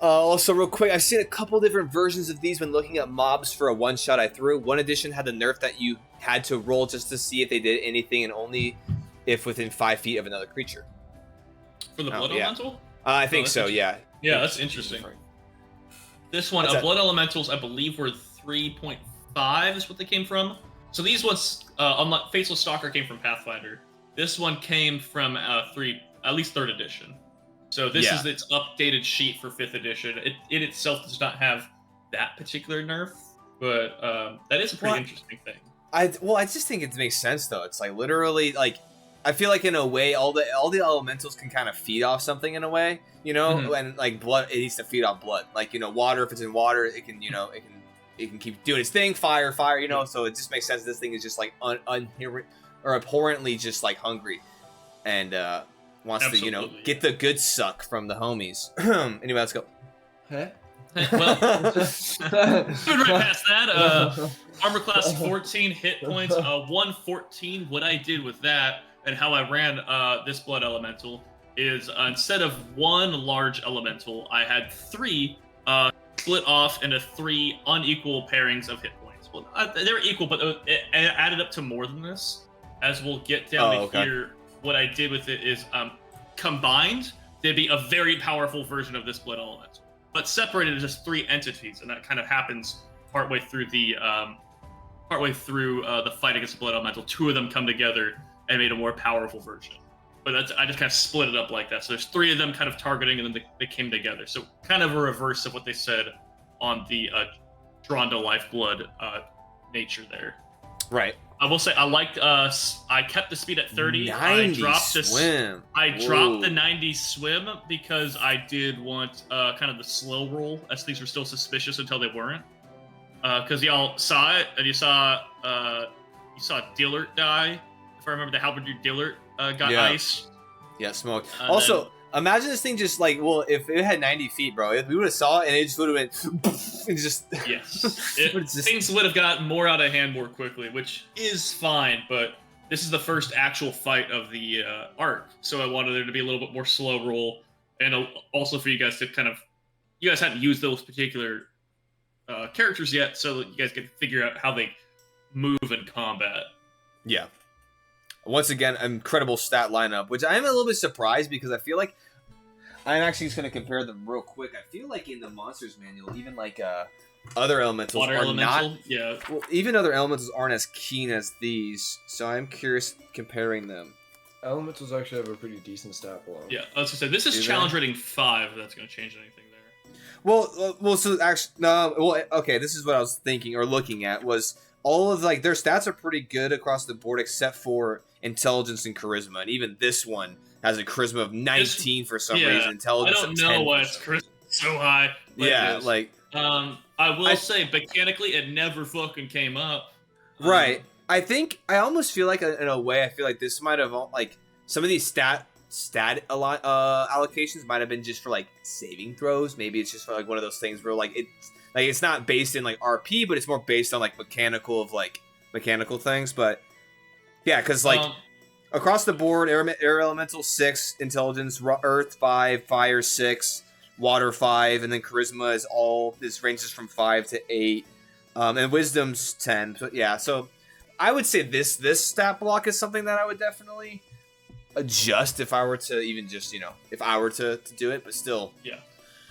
Also, real quick, I've seen a couple different versions of these when looking at mobs for a one-shot I threw. One edition had the nerf that you had to roll just to see if they did anything, and only if within 5 feet of another creature. For the blood elemental? I think so, yeah. Yeah, that's interesting. This one, blood elementals, I believe, were 3.5 is what they came from. So these ones, unlike Faceless Stalker came from Pathfinder. This one came from at least 3rd edition. So this is its updated sheet for 5th edition. It itself does not have that particular nerf, but that is a pretty interesting thing. I just think it makes sense though. It's like literally like I feel like in a way all the elementals can kind of feed off something in a way, and like blood it needs to feed off blood. Like water, if it's in water, it can it can keep doing its thing. Fire, so it just makes sense. This thing is just like abhorrently just like hungry, and wants to get the good suck from the homies. Anyway, let's go. Huh? Well, moving right past that. Armor class 14, hit points 114. What I did with that and how I ran this blood elemental is instead of one large elemental, I had 3 split off into 3 unequal pairings of hit points. Well, they were equal, but it added up to more than this. As we'll get down to here, what I did with it is combined, there'd be a very powerful version of this blood elemental, but separated into just 3 entities, and that kind of happens partway through the fight against the blood elemental. 2 of them come together and made a more powerful version. But I just kind of split it up like that. So there's 3 of them kind of targeting, and then they came together. So kind of a reverse of what they said on the drawn to life blood nature there. Right. I will say I liked. I kept the speed at 30. 90 I dropped swim. Dropped the 90 swim because I did want kind of the slow roll, as things were still suspicious until they weren't. because y'all saw it, and you saw Dillard die. If I remember, the halberdier Dillard got ice. Yeah, smoked. Also, imagine this thing just like, well, if it had 90 feet, bro, if we would have saw it and it just would have been, and just things would have gotten more out of hand more quickly, which is fine. But this is the first actual fight of the arc, so I wanted there to be a little bit more slow roll, and also for you guys to you guys hadn't used those particular characters yet, so you guys can figure out how they move in combat. Yeah. Once again, incredible stat lineup, which I am a little bit surprised because I feel like I'm actually just going to compare them real quick. I feel like in the Monsters Manual, even like other elementals even other elementals aren't as keen as these, so I'm curious comparing them. Elementals actually have a pretty decent stat block. Yeah, I was going to say, this is challenge rating 5, if that's going to change anything there. Well, so actually, no, well, okay, this is what I was thinking or looking at was all of like their stats are pretty good across the board except for intelligence and charisma, and even this one has a charisma of 19 for some reason. Intelligence I don't know why it's charisma so high. I will say mechanically it never fucking came up. Right. I think I almost feel like in a way I feel like this might have like some of these stat allocations might have been just for like saving throws. Maybe it's just for like one of those things where like it's not based in like RP, but it's more based on like mechanical things. But yeah, because like across the board, air elemental 6, intelligence, earth 5, fire 6, water 5, and then charisma is all this ranges from 5 to 8, and wisdom's 10. But yeah, so I would say this stat block is something that I would definitely adjust if I were to even just if I were to do it, but still. Yeah.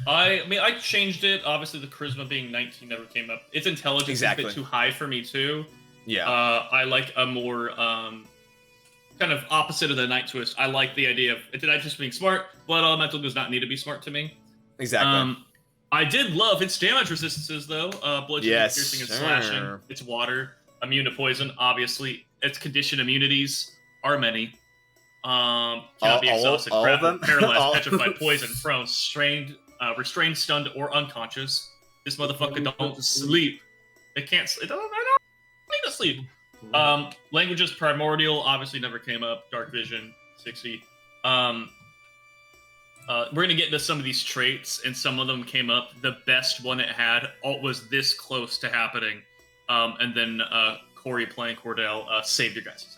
I mean, I changed it. Obviously, the charisma being 19 never came up. Its intelligence is a bit too high for me, too. Yeah. I like a more kind of opposite of the Night Twist. I like the idea of it not just being smart. Blood Elemental does not need to be smart to me. Exactly. I did love its damage resistances, though. Bludgeoning, piercing, and slashing. It's water. Immune to poison, obviously. Its condition immunities are many. Cannot be exhausted, grappled, paralyzed, petrified, poisoned, prone, restrained, stunned, or unconscious. This motherfucker don't sleep. It can't sleep. It doesn't need to sleep. Languages primordial obviously never came up. Dark vision 60. We're gonna get into some of these traits, and some of them came up. The best one it had was this close to happening, and then Corey playing Cordell saved your guys' ass.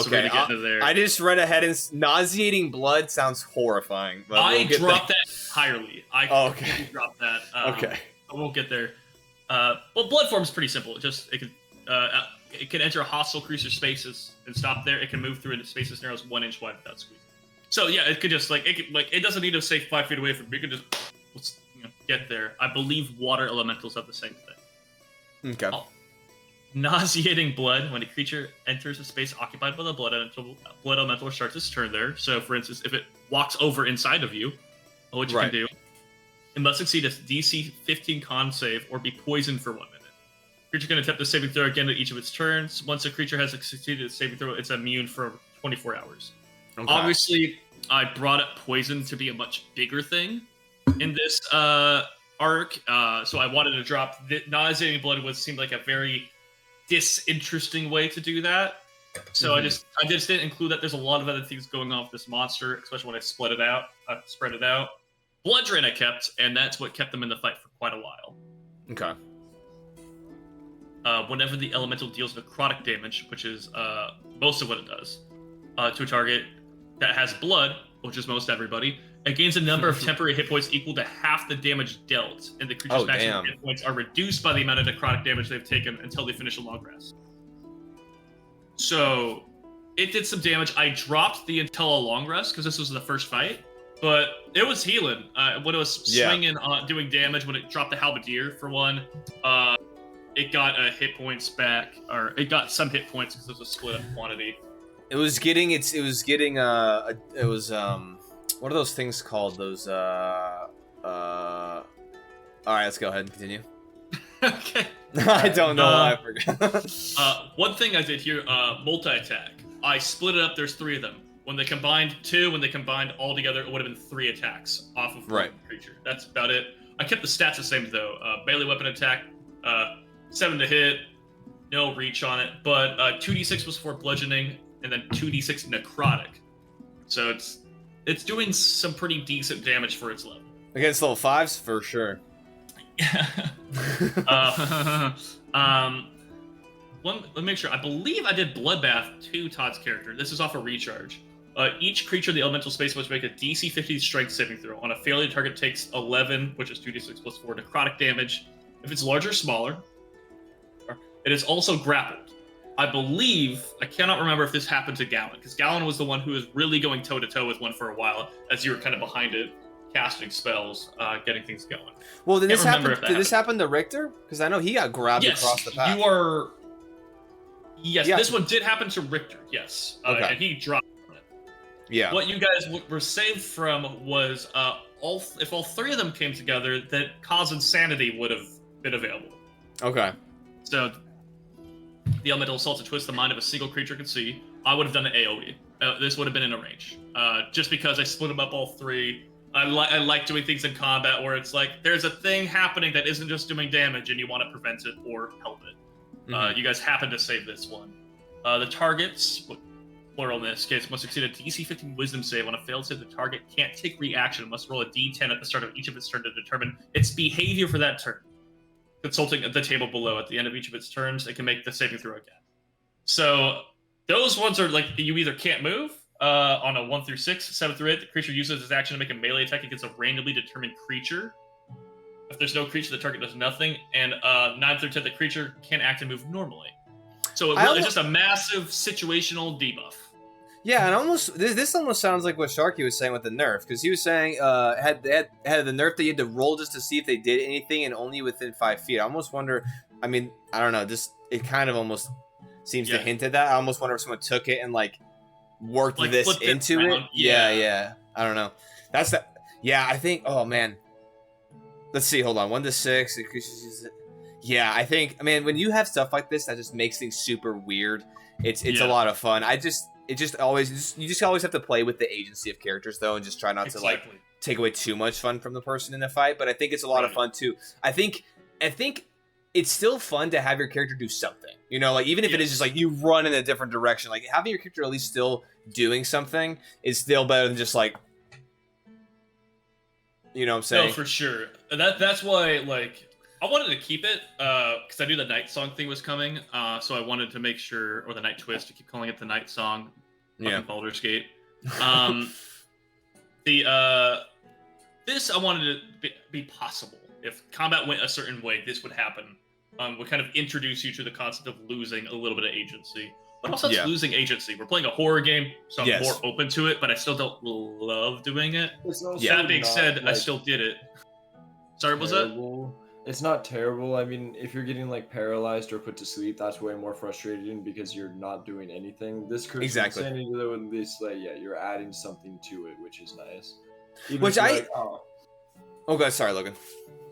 So we're gonna get into there. I just read ahead, and nauseating blood sounds horrifying. But I dropped that entirely. I completely dropped that. Okay. I won't get there. Well, blood form is pretty simple. It can enter hostile creature spaces and stop there. It can move through into spaces narrows 1 inch wide without squeezing. So yeah, it could just it doesn't need to stay 5 feet away from me. It can just get there. I believe water elementals have the same thing. Okay. Nauseating blood. When a creature enters a space occupied by the blood elemental starts its turn there. So, for instance, if it walks over inside of you, which you can do, it must succeed a DC 15 con save or be poisoned for 1 minute. Creature can attempt a saving throw again at each of its turns. Once a creature has succeeded a saving throw, it's immune for 24 hours. Okay. Obviously, I brought up poison to be a much bigger thing in this arc, so I wanted to drop nauseating blood. Seemed like a very disinteresting way to do that. So I just didn't include that. There's a lot of other things going on with this monster, especially when I spread it out. Blood drain I kept, and that's what kept them in the fight for quite a while. Okay. Whenever the elemental deals necrotic damage, which is most of what it does, to a target that has blood, which is most everybody, it gains a number of temporary hit points equal to half the damage dealt, and the creature's maximum hit points are reduced by the amount of necrotic damage they've taken until they finish a long rest. So, it did some damage. I dropped the until a long rest, because this was the first fight, but it was healing. When it was swinging, doing damage, when it dropped the halberdier, for one, it got hit points back, or it got some hit points because it was a split up quantity. It was getting what are those things called? Those all right, let's go ahead and continue. Okay. I don't know. I forgot. One thing I did here, multi-attack. I split it up. There's 3 of them. When they combined all together, it would have been 3 attacks off of one creature. That's about it. I kept the stats the same though. Melee weapon attack, 7 to hit, no reach on it, but 2d6 was for bludgeoning, and then 2d6 necrotic. So it's doing some pretty decent damage for its level. Against level 5s, for sure. Let me make sure. I believe I did Bloodbath to Todd's character. This is off a recharge. Each creature in the elemental space must make a DC 50 strength saving throw. On a failure, the target takes 11, which is 2d6 plus 4 necrotic damage. If it's larger or smaller, it is also grappled. I believe, I cannot remember if this happened to Gallon, because Gallon was the one who was really going toe-to-toe with one for a while, as you were kind of behind it, casting spells, getting things going. Well, did this happen to Richter? Because I know he got grabbed across the path. Yes, this one did happen to Richter, yes. Okay. And he dropped from it. Yeah. What you guys were saved from was, if all 3 of them came together, that Cause Insanity would have been available. Okay. So, the elemental assault to twist the mind of a single creature can see. I would have done an AoE. This would have been in a range. Just because I split them up all 3. I like doing things in combat where it's like, there's a thing happening that isn't just doing damage and you want to prevent it or help it. Mm-hmm. You guys happen to save this one. The targets, plural in this case, must succeed a DC 15 Wisdom save. On a failed save, the target can't take reaction. It must roll a D10 at the start of each of its turn to determine its behavior for that turn. Consulting the table below, at the end of each of its turns, it can make the saving throw again. So those ones are like, you either can't move on a 1 through 6, 7 through 8. The creature uses its action to make a melee attack against a randomly determined creature. If there's no creature, the target does nothing. And 9 through 10, the creature can act and move normally. So it's just a massive situational debuff. Yeah, and this almost sounds like what Sharky was saying with the nerf, because he was saying had the nerf that you had to roll just to see if they did anything, and only within 5 feet. I almost wonder. I mean, I don't know. It kind of almost seems to hint at that. I almost wonder if someone took it and worked this into it. Yeah. I don't know. That's that. Yeah, I think. Oh man. Let's see. Hold on. 1 to 6. Yeah, I think. I mean, when you have stuff like this, that just makes things super weird. It's a lot of fun. You just always have to play with the agency of characters though, and just try not to take away too much fun from the person in the fight. But I think it's a lot of fun too. I think it's still fun to have your character do something. You know, even if it is just you run in a different direction, having your character at least still doing something is still better than just you know what I'm saying? No, for sure. That's why I wanted to keep it because I knew the Night Song thing was coming, so I wanted to make sure, or the Night Twist, to keep calling it the Night Song. Baldur's Gate. This I wanted to be possible. If combat went a certain way, this would happen. Would kind of introduce you to the concept of losing a little bit of agency, but also it's losing agency. We're playing a horror game, so I'm more open to it, but I still don't love doing it. That being said, I still did it. Sorry, was that? It's not terrible. I mean, if you're getting paralyzed or put to sleep, that's way more frustrating because you're not doing anything. This curse insanity, though, at least you're adding something to it, which is nice. Oh god, sorry, Logan.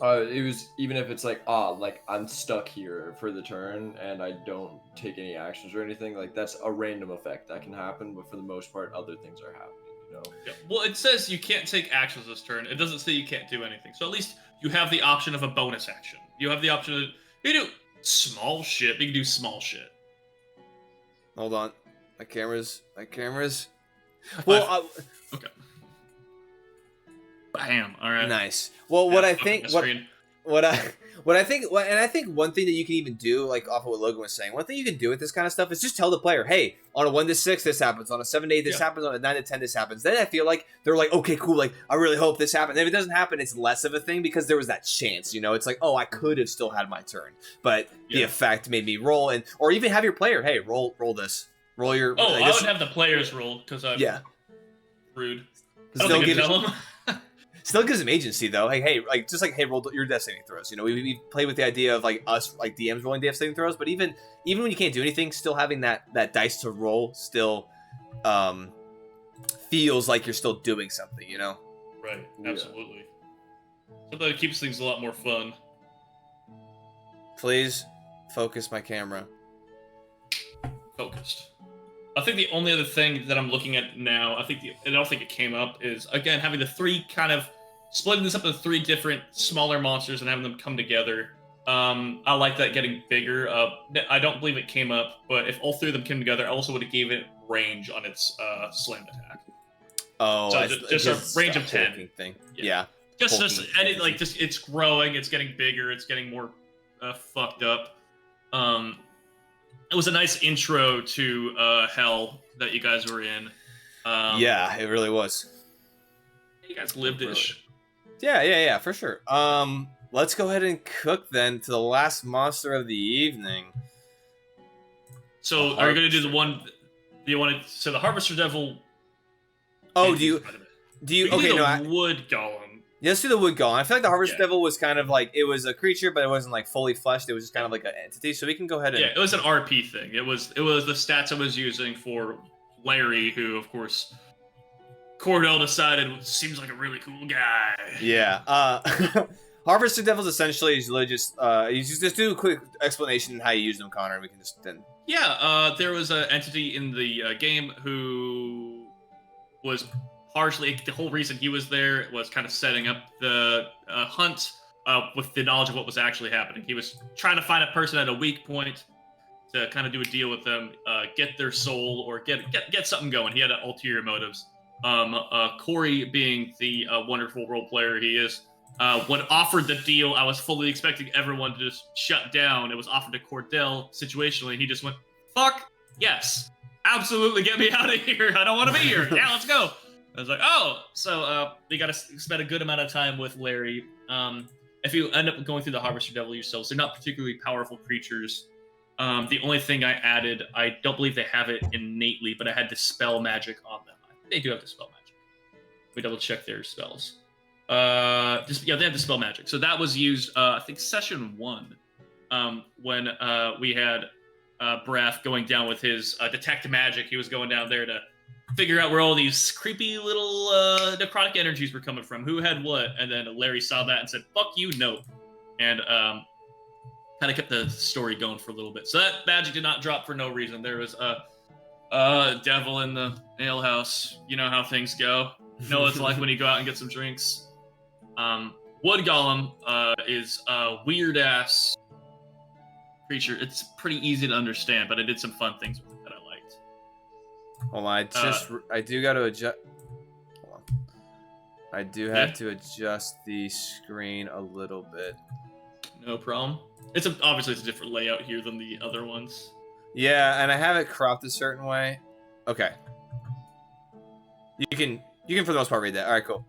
It was even if it's I'm stuck here for the turn and I don't take any actions or anything. That's a random effect that can happen, but for the most part, other things are happening. You know. Yeah. Well, it says you can't take actions this turn. It doesn't say you can't do anything. So at least you have the option of a bonus action. You have the option of you can do small shit. You can do small shit. Hold on, my cameras. Well, okay. Bam! All right. Nice. Well, what I think one thing that you can even do, off of what Logan was saying, one thing you can do with this kind of stuff is just tell the player, hey, on a 1 to 6 this happens, on a 7 to 8 this happens, on a 9 to 10 this happens. Then I feel like they're okay, cool, I really hope this happens. And if it doesn't happen, it's less of a thing because there was that chance, it's I could have still had my turn, but the effect made me roll, or even have your player, hey, roll this, roll your. Oh, I would have the players roll because I'm rude. I don't think I tell them. Still gives him agency though. Hey, roll your death saving throws. We play with the idea of us DMs rolling death saving throws, but even when you can't do anything, still having that dice to roll still feels like you're still doing something. Right. Absolutely. So that keeps things a lot more fun. Please focus my camera. Focused. I think the only other thing that I'm looking at now, I don't think it came up, is again having the 3 kind of splitting this up into 3 different smaller monsters and having them come together. I like that getting bigger. I don't believe it came up, but if all three of them came together, I also would have gave it range on its slam attack. Oh, so just a range of 10 thing. Yeah. Just it's growing, it's getting bigger, it's getting more fucked up. It was a nice intro to Hell that you guys were in. Yeah, it really was. You guys lived-ish. Yeah, for sure. Let's go ahead and cook then to the last monster of the evening. So, are you going to do the one? Do you want to? So the Harvester Devil. Oh, do you? Okay, no. Wood Golem. Yeah, let's do the Wood Golem. I feel like the Harvester Devil was kind of like it was a creature, but it wasn't like fully fleshed. It was just kind of like an entity. So we can go ahead and it was an RP thing. It was the stats I was using for Larry, who of course Cordell decided seems like a really cool guy. Yeah. Harvester Devils essentially is just you just do a quick explanation how you use them, Connor. And we can just then. Yeah, there was an entity in the game who was partially the whole reason he was there was kind of setting up the hunt with the knowledge of what was actually happening. He was trying to find a person at a weak point to kind of do a deal with them, get their soul or get something going. He had ulterior motives. Corey, being the wonderful role player he is, when offered the deal, I was fully expecting everyone to just shut down. It was offered to Cordell situationally. He just went, "Fuck yes, absolutely, get me out of here. I don't want to be here. Yeah, let's go." I was like, "Oh, so we got to spend a good amount of time with Larry." If you end up going through the Harvester Devil yourselves, they're not particularly powerful creatures. The only thing I added, I don't believe they have it innately, but I had Dispel Magic on them. They do have Dispel Magic. We double check their spells. They have Dispel Magic. So that was used, I think, session 1, when we had Braff going down with his Detect Magic. He was going down there to figure out where all these creepy little necrotic energies were coming from. Who had what? And then Larry saw that and said, "Fuck you, no." And kind of kept the story going for a little bit. So that magic did not drop for no reason. There was a devil in the ale house. You know how things go. You know what it's like when you go out and get some drinks. Wood Golem is a weird-ass creature. It's pretty easy to understand, but I did some fun things with it that I liked. Hold on, I do got to adjust. Hold on. I do have to adjust the screen a little bit. No problem. Obviously it's a different layout here than the other ones. Yeah, and I have it cropped a certain way. Okay. You can for the most part read that. All right, cool.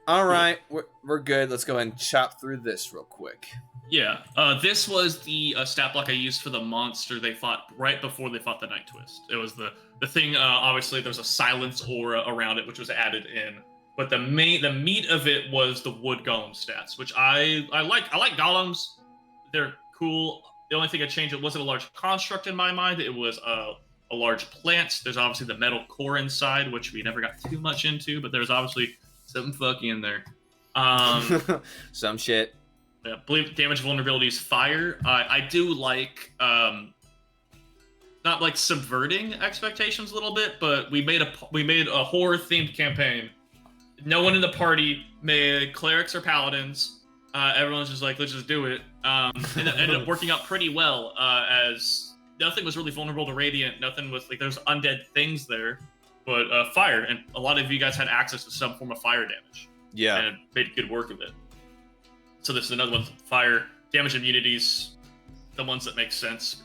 All right, we're good. Let's go ahead and chop through this real quick. Yeah, this was the stat block I used for the monster they fought right before they fought the Night Twist. It was the thing. Obviously, there's a silence aura around it, which was added in. But the meat of it was the Wood Golem stats, which I like. I like golems. They're cool. The only thing I changed, it wasn't a large construct in my mind. It was a large plant. There's obviously the metal core inside, which we never got too much into, but there's obviously something fucky in there. Some shit. Yeah, I believe damage vulnerability is fire. I do like, not like subverting expectations a little bit, but we made a horror themed campaign. No one in the party made clerics or paladins. Everyone's just like, let's just do it. And it ended up working out pretty well, as nothing was really vulnerable to radiant. Nothing was like, there's undead things there, but fire. And a lot of you guys had access to some form of fire damage. Yeah. And made good work of it. So this is another one, fire, damage immunities, the ones that make sense.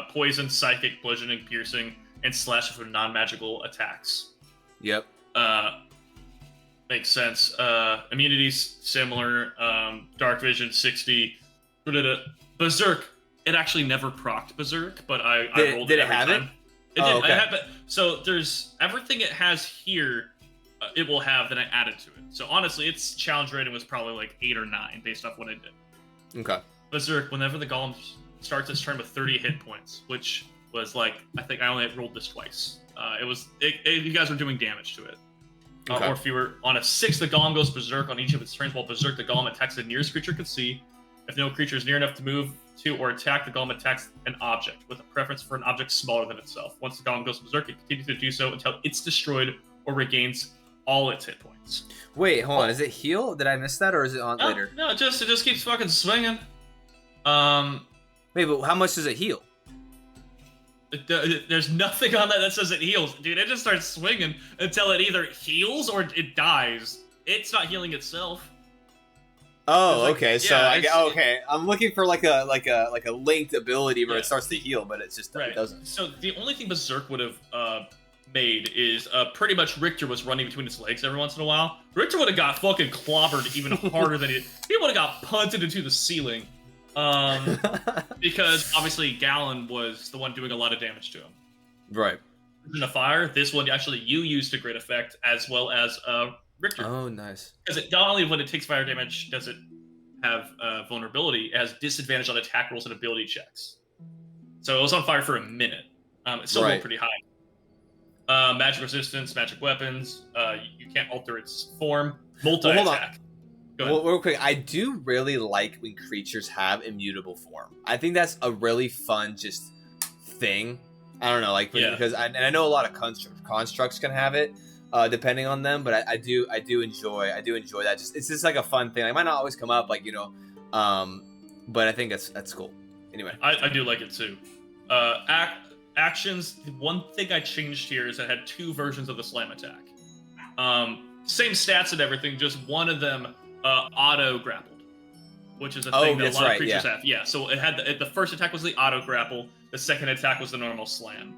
Poison, psychic, bludgeoning, piercing, and slash for non-magical attacks. Yep. Makes sense. Immunities, similar. Dark Vision, 60. Berserk, it actually never procced Berserk, but I rolled it every time. It did. Okay. I had, but, so there's everything it has here, it will have that I added to it. So honestly, its challenge rating was probably like 8 or 9 based off what I did. Okay. Berserk, whenever the golem starts its turn with 30 hit points, which was like, I think I only rolled this twice. You guys were doing damage to it. Okay. Or if you were on a 6, the golem goes berserk on each of its turns. While berserk, the golem attacks the nearest creature could see. If no creature is near enough to move to or attack, the golem attacks an object with a preference for an object smaller than itself. Once the golem goes berserk, it continues to do so until it's destroyed or regains all its hit points. Wait, hold on. Is it heal? Did I miss that, or is it on later? No, it just keeps fucking swinging. Wait, but how much does it heal? There's nothing on that says it heals, dude. It just starts swinging until it either heals or it dies. It's not healing itself. Oh, like, okay. So okay, I'm looking for like a linked ability where it starts to heal, but it's just it doesn't. So the only thing Berserk would have made is pretty much Richter was running between his legs every once in a while. Richter would have got fucking clobbered even harder than he would have got punted into the ceiling. Because obviously Galen was the one doing a lot of damage to him. Right. In the fire, this one actually you used to great effect as well as Richter. Oh, nice. Because it not only when it takes fire damage does it have vulnerability, it has disadvantage on attack rolls and ability checks. So it was on fire for a minute. It's still rolled pretty high. Magic resistance, magic weapons. You can't alter its form. Multi-attack. Well, real quick, I do really like when creatures have immutable form. I think that's a really fun just thing. I don't know, like because I know a lot of constructs can have it, depending on them. But I do enjoy that. It's just like a fun thing. It might not always come up, like but I think that's cool. Anyway, I do like it too. Actions. The one thing I changed here is I had 2 versions of the slam attack. Same stats and everything, just one of them. Auto grappled, which is a thing that a lot of creatures have. Yeah, so it had the first attack was the auto grapple, the second attack was the normal slam.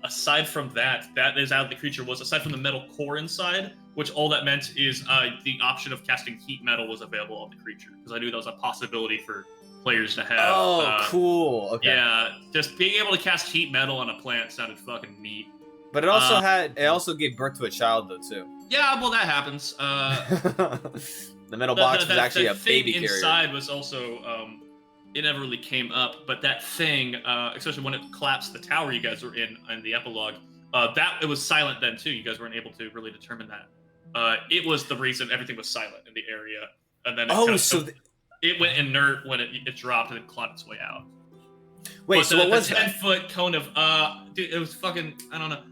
Aside from that is how the creature was. Aside from the metal core inside, which all that meant is the option of casting heat metal was available on the creature, because I knew that was a possibility for players to have. Oh, cool. Okay. Yeah, just being able to cast heat metal on a plant sounded fucking neat. But it also gave birth to a child though too. Yeah, well that happens. The metal box was actually a baby carrier. The thing inside was also it never really came up, but that thing, especially when it collapsed the tower you guys were in the epilogue, it was silent then too. You guys weren't able to really determine that. It was the reason everything was silent in the area, and then it went inert when it dropped and then clawed its way out. Wait, but so what was that? 10-foot cone of dude, it was fucking, I don't know.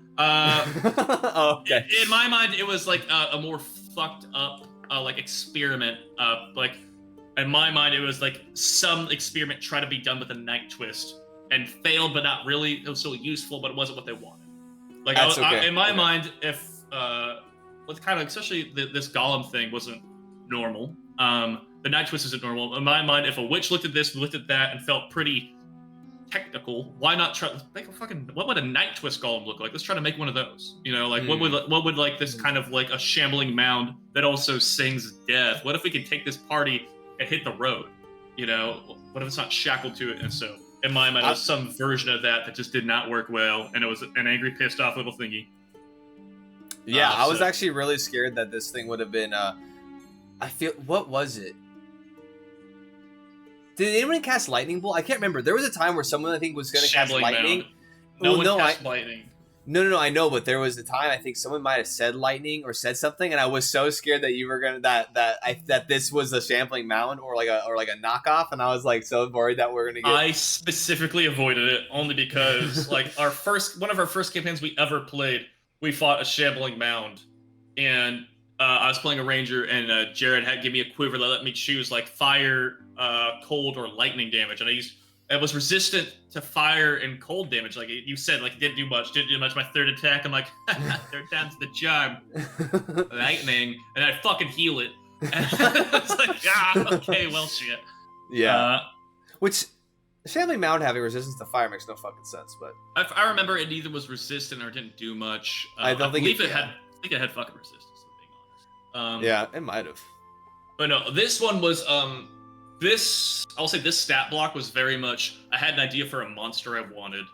Okay. In my mind, it was like a more fucked up like experiment. Like in my mind, it was like some experiment tried to be done with a night twist and failed, but not really. It was still useful, but it wasn't what they wanted. Like in my mind, if with kind of especially this golem thing wasn't normal. The night twist isn't normal. In my mind, if a witch looked at this, looked at that, and felt pretty technical, why not try make a fucking, what would a night twist golem look like? Let's try to make one of those. You know, like what would like this kind of like a shambling mound that also sings death? What if we could take this party and hit the road? You know, what if it's not shackled to it? And so in my mind, it was some version of that just did not work well, and it was an angry, pissed off little thingy. Yeah, I was actually really scared that this thing would have been what was it? Did anyone cast lightning bolt? I can't remember. There was a time where someone I think was going to cast lightning. No one cast lightning. No, I know, but there was a time I think someone might have said lightning or said something, and I was so scared that you were gonna that this was a shambling mound or like a knockoff, and I was like so worried that we're gonna get. I specifically avoided it only because like one of our first campaigns we ever played, we fought a shambling mound, and I was playing a ranger, and Jared had give me a quiver that let me choose like fire, cold, or lightning damage, and it was resistant to fire and cold damage. Like you said, like it didn't do much. My third attack, I'm like, third time's the charm. Lightning, and I fucking heal it. And it's like, okay, well, shit. Yeah. Which shambling mound having resistance to fire makes no fucking sense. But I remember it either was resistant or didn't do much. I think it had fucking resistance. Yeah, it might have. But no, this one was I'll say this stat block was very much, I had an idea for a monster I wanted,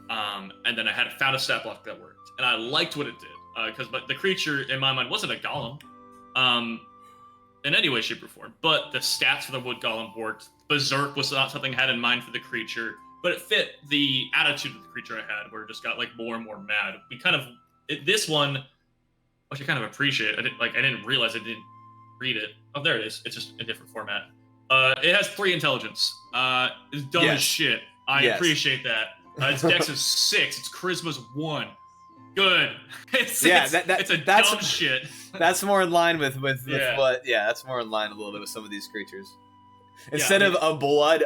and then I found a stat block that worked, and I liked what it did, but the creature in my mind wasn't a golem, in any way, shape, or form, but the stats for the wood golem worked. Berserk was not something I had in mind for the creature, but it fit the attitude of the creature I had, where it just got like more and more mad. This one, which I kind of appreciate. I didn't realize I didn't read it. Oh, there it is. It's just a different format. It has 3 intelligence. It's dumb as shit. I appreciate that. Its dex is 6. Its charisma's 1. Good. It's a dumb shit. That's more in line with what. Yeah, that's more in line a little bit with some of these creatures. Instead of a blood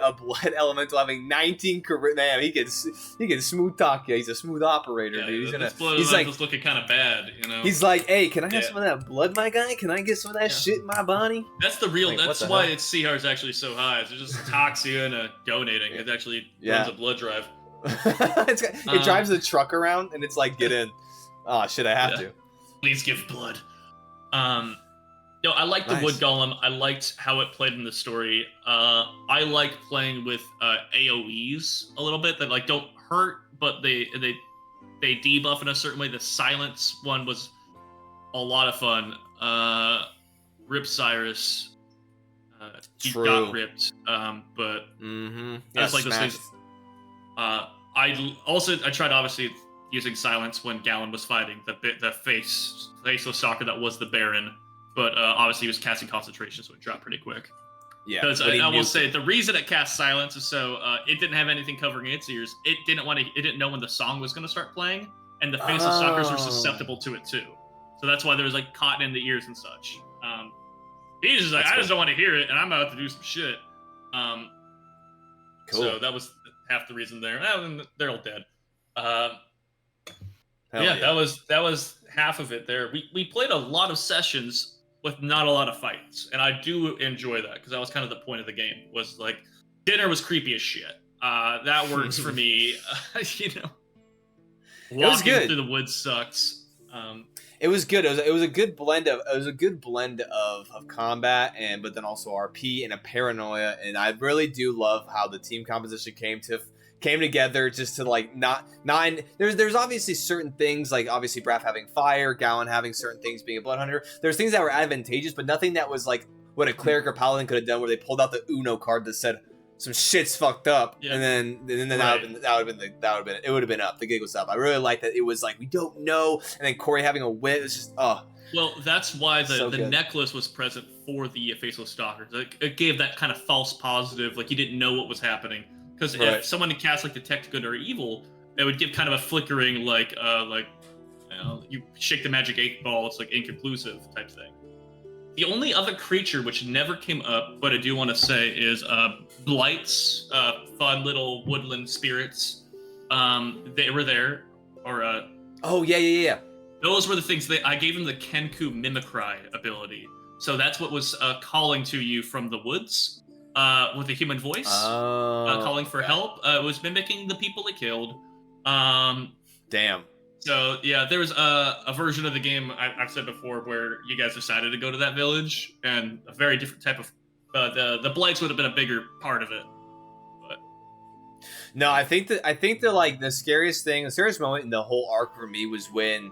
elemental having 19 charisma, man, he can smooth talk you. He's a smooth operator, dude. He's like looking kind of bad, you know. He's like, hey, can I have some of that blood, my guy? Can I get some of that shit in my body? That's the real. That's why its CR is actually so high. It's just Toxia and donating. It actually runs a blood drive. It drives the truck around and it's like, get in. Oh shit, I have to. Please give blood. No, I liked the Wood Golem. I liked how it played in the story. I like playing with AoEs a little bit that like don't hurt, but they debuff in a certain way. The silence one was a lot of fun. Rip Cyrus, he got ripped, but I just like those things. I tried obviously using silence when Galen was fighting the Faceless Stalker that was the Baron. But obviously he was casting concentration, so it dropped pretty quick. Yeah. Because I will say the reason it cast silence is so it didn't have anything covering its ears. It didn't know when the song was going to start playing, and the Faceless Stalkers were susceptible to it too. So that's why there was like cotton in the ears and such. He's just like, I just don't want to hear it, and I'm about to do some shit. Cool. So that was half the reason there. They're all dead. That was half of it there. We played a lot of sessions with not a lot of fights, and I do enjoy that because that was kind of the point of the game. Was like dinner was creepy as shit. That works for me. You know, walking through the woods sucks. It was good. It was a good blend of combat but then also RP and a paranoia. And I really do love how the team composition came together just to like there's obviously certain things like obviously Braff having fire, Gowan having certain things being a blood hunter. There's things that were advantageous, but nothing that was like what a cleric or paladin could have done, where they pulled out the Uno card that said some shit's fucked up, and then that would have been up. The gig was up. I really like that. It was like we don't know, and then Corey having a wit. It's just Well, that's why the necklace was present for the Faceless Stalker. It gave that kind of false positive, like you didn't know what was happening. Because if someone cast like detect good or evil, it would give kind of a flickering like you shake the magic 8-ball, it's like inconclusive type thing. The only other creature which never came up, but I do want to say, is blights, fun little woodland spirits. They were there, or yeah. Those were the things I gave them the Kenku Mimicry ability. So that's what was calling to you from the woods. With a human voice, calling for help. It was mimicking the people it killed. Damn. So yeah, there was a version of the game I've said before where you guys decided to go to that village, and a very different type of the blights would have been a bigger part of it. But no, I think the scariest moment in the whole arc for me was when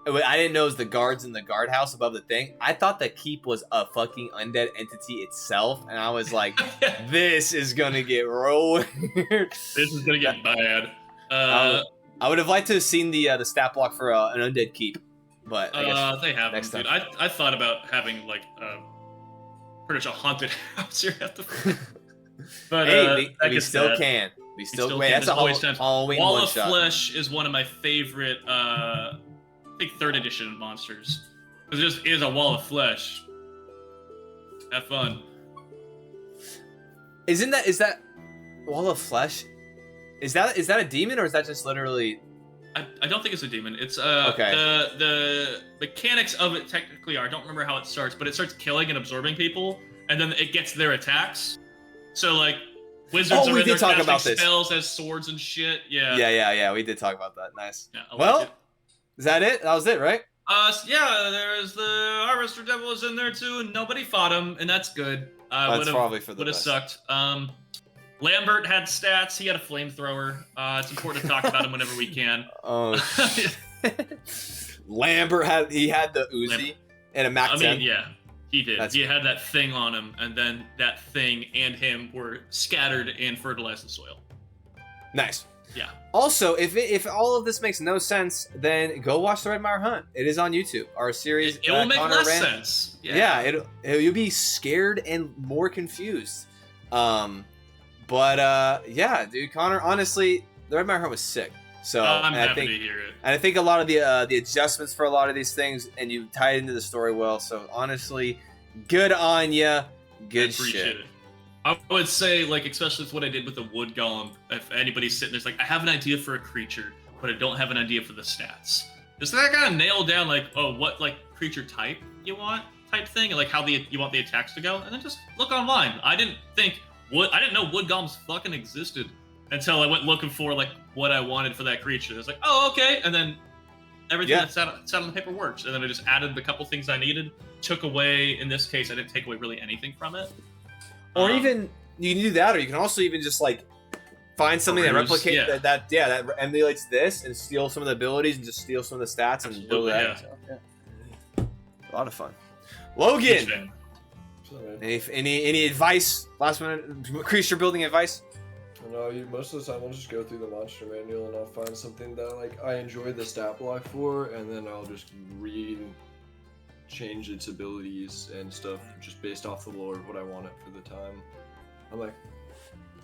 I didn't know it was the guards in the guardhouse above the thing. I thought the keep was a fucking undead entity itself, and I was like, this is gonna get real weird. This is gonna get bad. I would have liked to have seen the stat block for an undead keep, but I guess they have next time. I thought about having like pretty much a haunted house here at the but hey, we still can. We still can. That's a Halloween Wall one of shot. Flesh is one of my favorite I think 3rd edition monsters. It just is a wall of flesh. Have fun. Is that wall of flesh? Is that a demon, or is that just literally? I don't think it's a demon. It's okay. The mechanics of it technically are. I don't remember how it starts, but it starts killing and absorbing people, and then it gets their attacks. So like wizards are in there casting spells as swords and shit. Yeah. We did talk about that. Nice. Yeah, well. Is that it? That was it, right? Yeah, there's the Harvester Devil is in there too, and nobody fought him, and that's good. That's probably for the would have sucked. Lambert had stats. He had a flamethrower. It's important to talk about him whenever we can. Oh, Lambert had the Uzi and a Mac 10. I mean, yeah, he did. He had that thing on him, and then that thing and him were scattered and fertilized the soil. Nice. Yeah. Also, if all of this makes no sense, then go watch the Red Mire Hunt. It is on YouTube. Our series. It will make less sense. Yeah. You'll be scared and more confused. Yeah, dude, Connor. Honestly, the Red Mire Hunt was sick. So I'm happy to hear it. And I think a lot of the adjustments for a lot of these things, and you tied into the story well. So honestly, good on ya. Good shit. I would say, like, especially with what I did with the wood golem, if anybody's sitting there, it's like, I have an idea for a creature, but I don't have an idea for the stats. Just that kind of nail down, like, oh, what, like, creature type you want, type thing, and, like, how you want the attacks to go, and then just look online. I didn't know wood golems fucking existed until I went looking for, like, what I wanted for that creature. It was like, oh, okay, and then everything that sat on the paper works, and then I just added the couple things I needed, took away, in this case, I didn't take away really anything from it. Or even you can do that, or you can also even just like find something that replicates that emulates this and steal some of the abilities and just steal some of the stats and build that. Yeah. A lot of fun. Logan, any advice? Last minute creature building advice? No, most of the time I'll just go through the monster manual and I'll find something that like I enjoy the stat block for, and then I'll just read. Change its abilities and stuff just based off the lore of what I want it for the time. I'm like,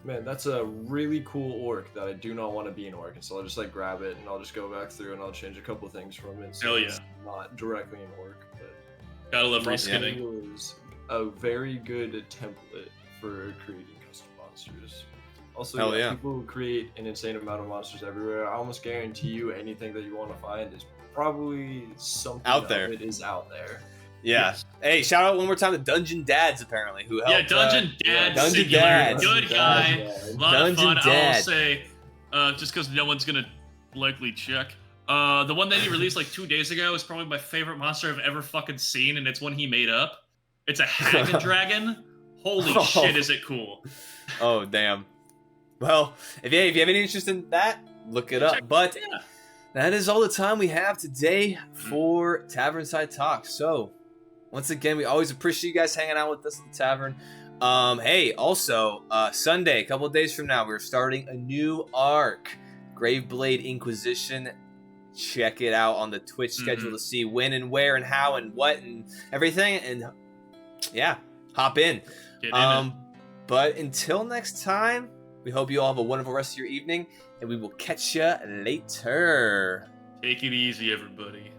man, that's a really cool orc that I do not want to be an orc, and so I'll just like grab it and I'll just go back through and I'll change a couple things from it. So it's not directly an orc, but gotta love reskinning. Was a very good template for creating custom monsters. Also, people who create an insane amount of monsters everywhere. I almost guarantee you anything that you want to find is probably something out there. It is out there. Yeah. Hey, shout out one more time to Dungeon Dads, apparently, who helped. Yeah, Dungeon Dads. Dungeon Dads. Good guy. A lot of fun. Dad. I'll say, just because no one's gonna likely check. The one that he released like 2 days ago is probably my favorite monster I've ever fucking seen, and it's one he made up. It's a Haggard Dragon. Holy shit, is it cool? Oh, damn. Well, if you have any interest in that, look it up. But that is all the time we have today for Tavernside Talk. So, once again, we always appreciate you guys hanging out with us at the tavern. Hey, also, Sunday, a couple of days from now, we're starting a new arc, Graveblade Inquisition. Check it out on the Twitch schedule to see when and where and how and what and everything. And yeah, hop in. But until next time, we hope you all have a wonderful rest of your evening, and we will catch you later. Take it easy, everybody.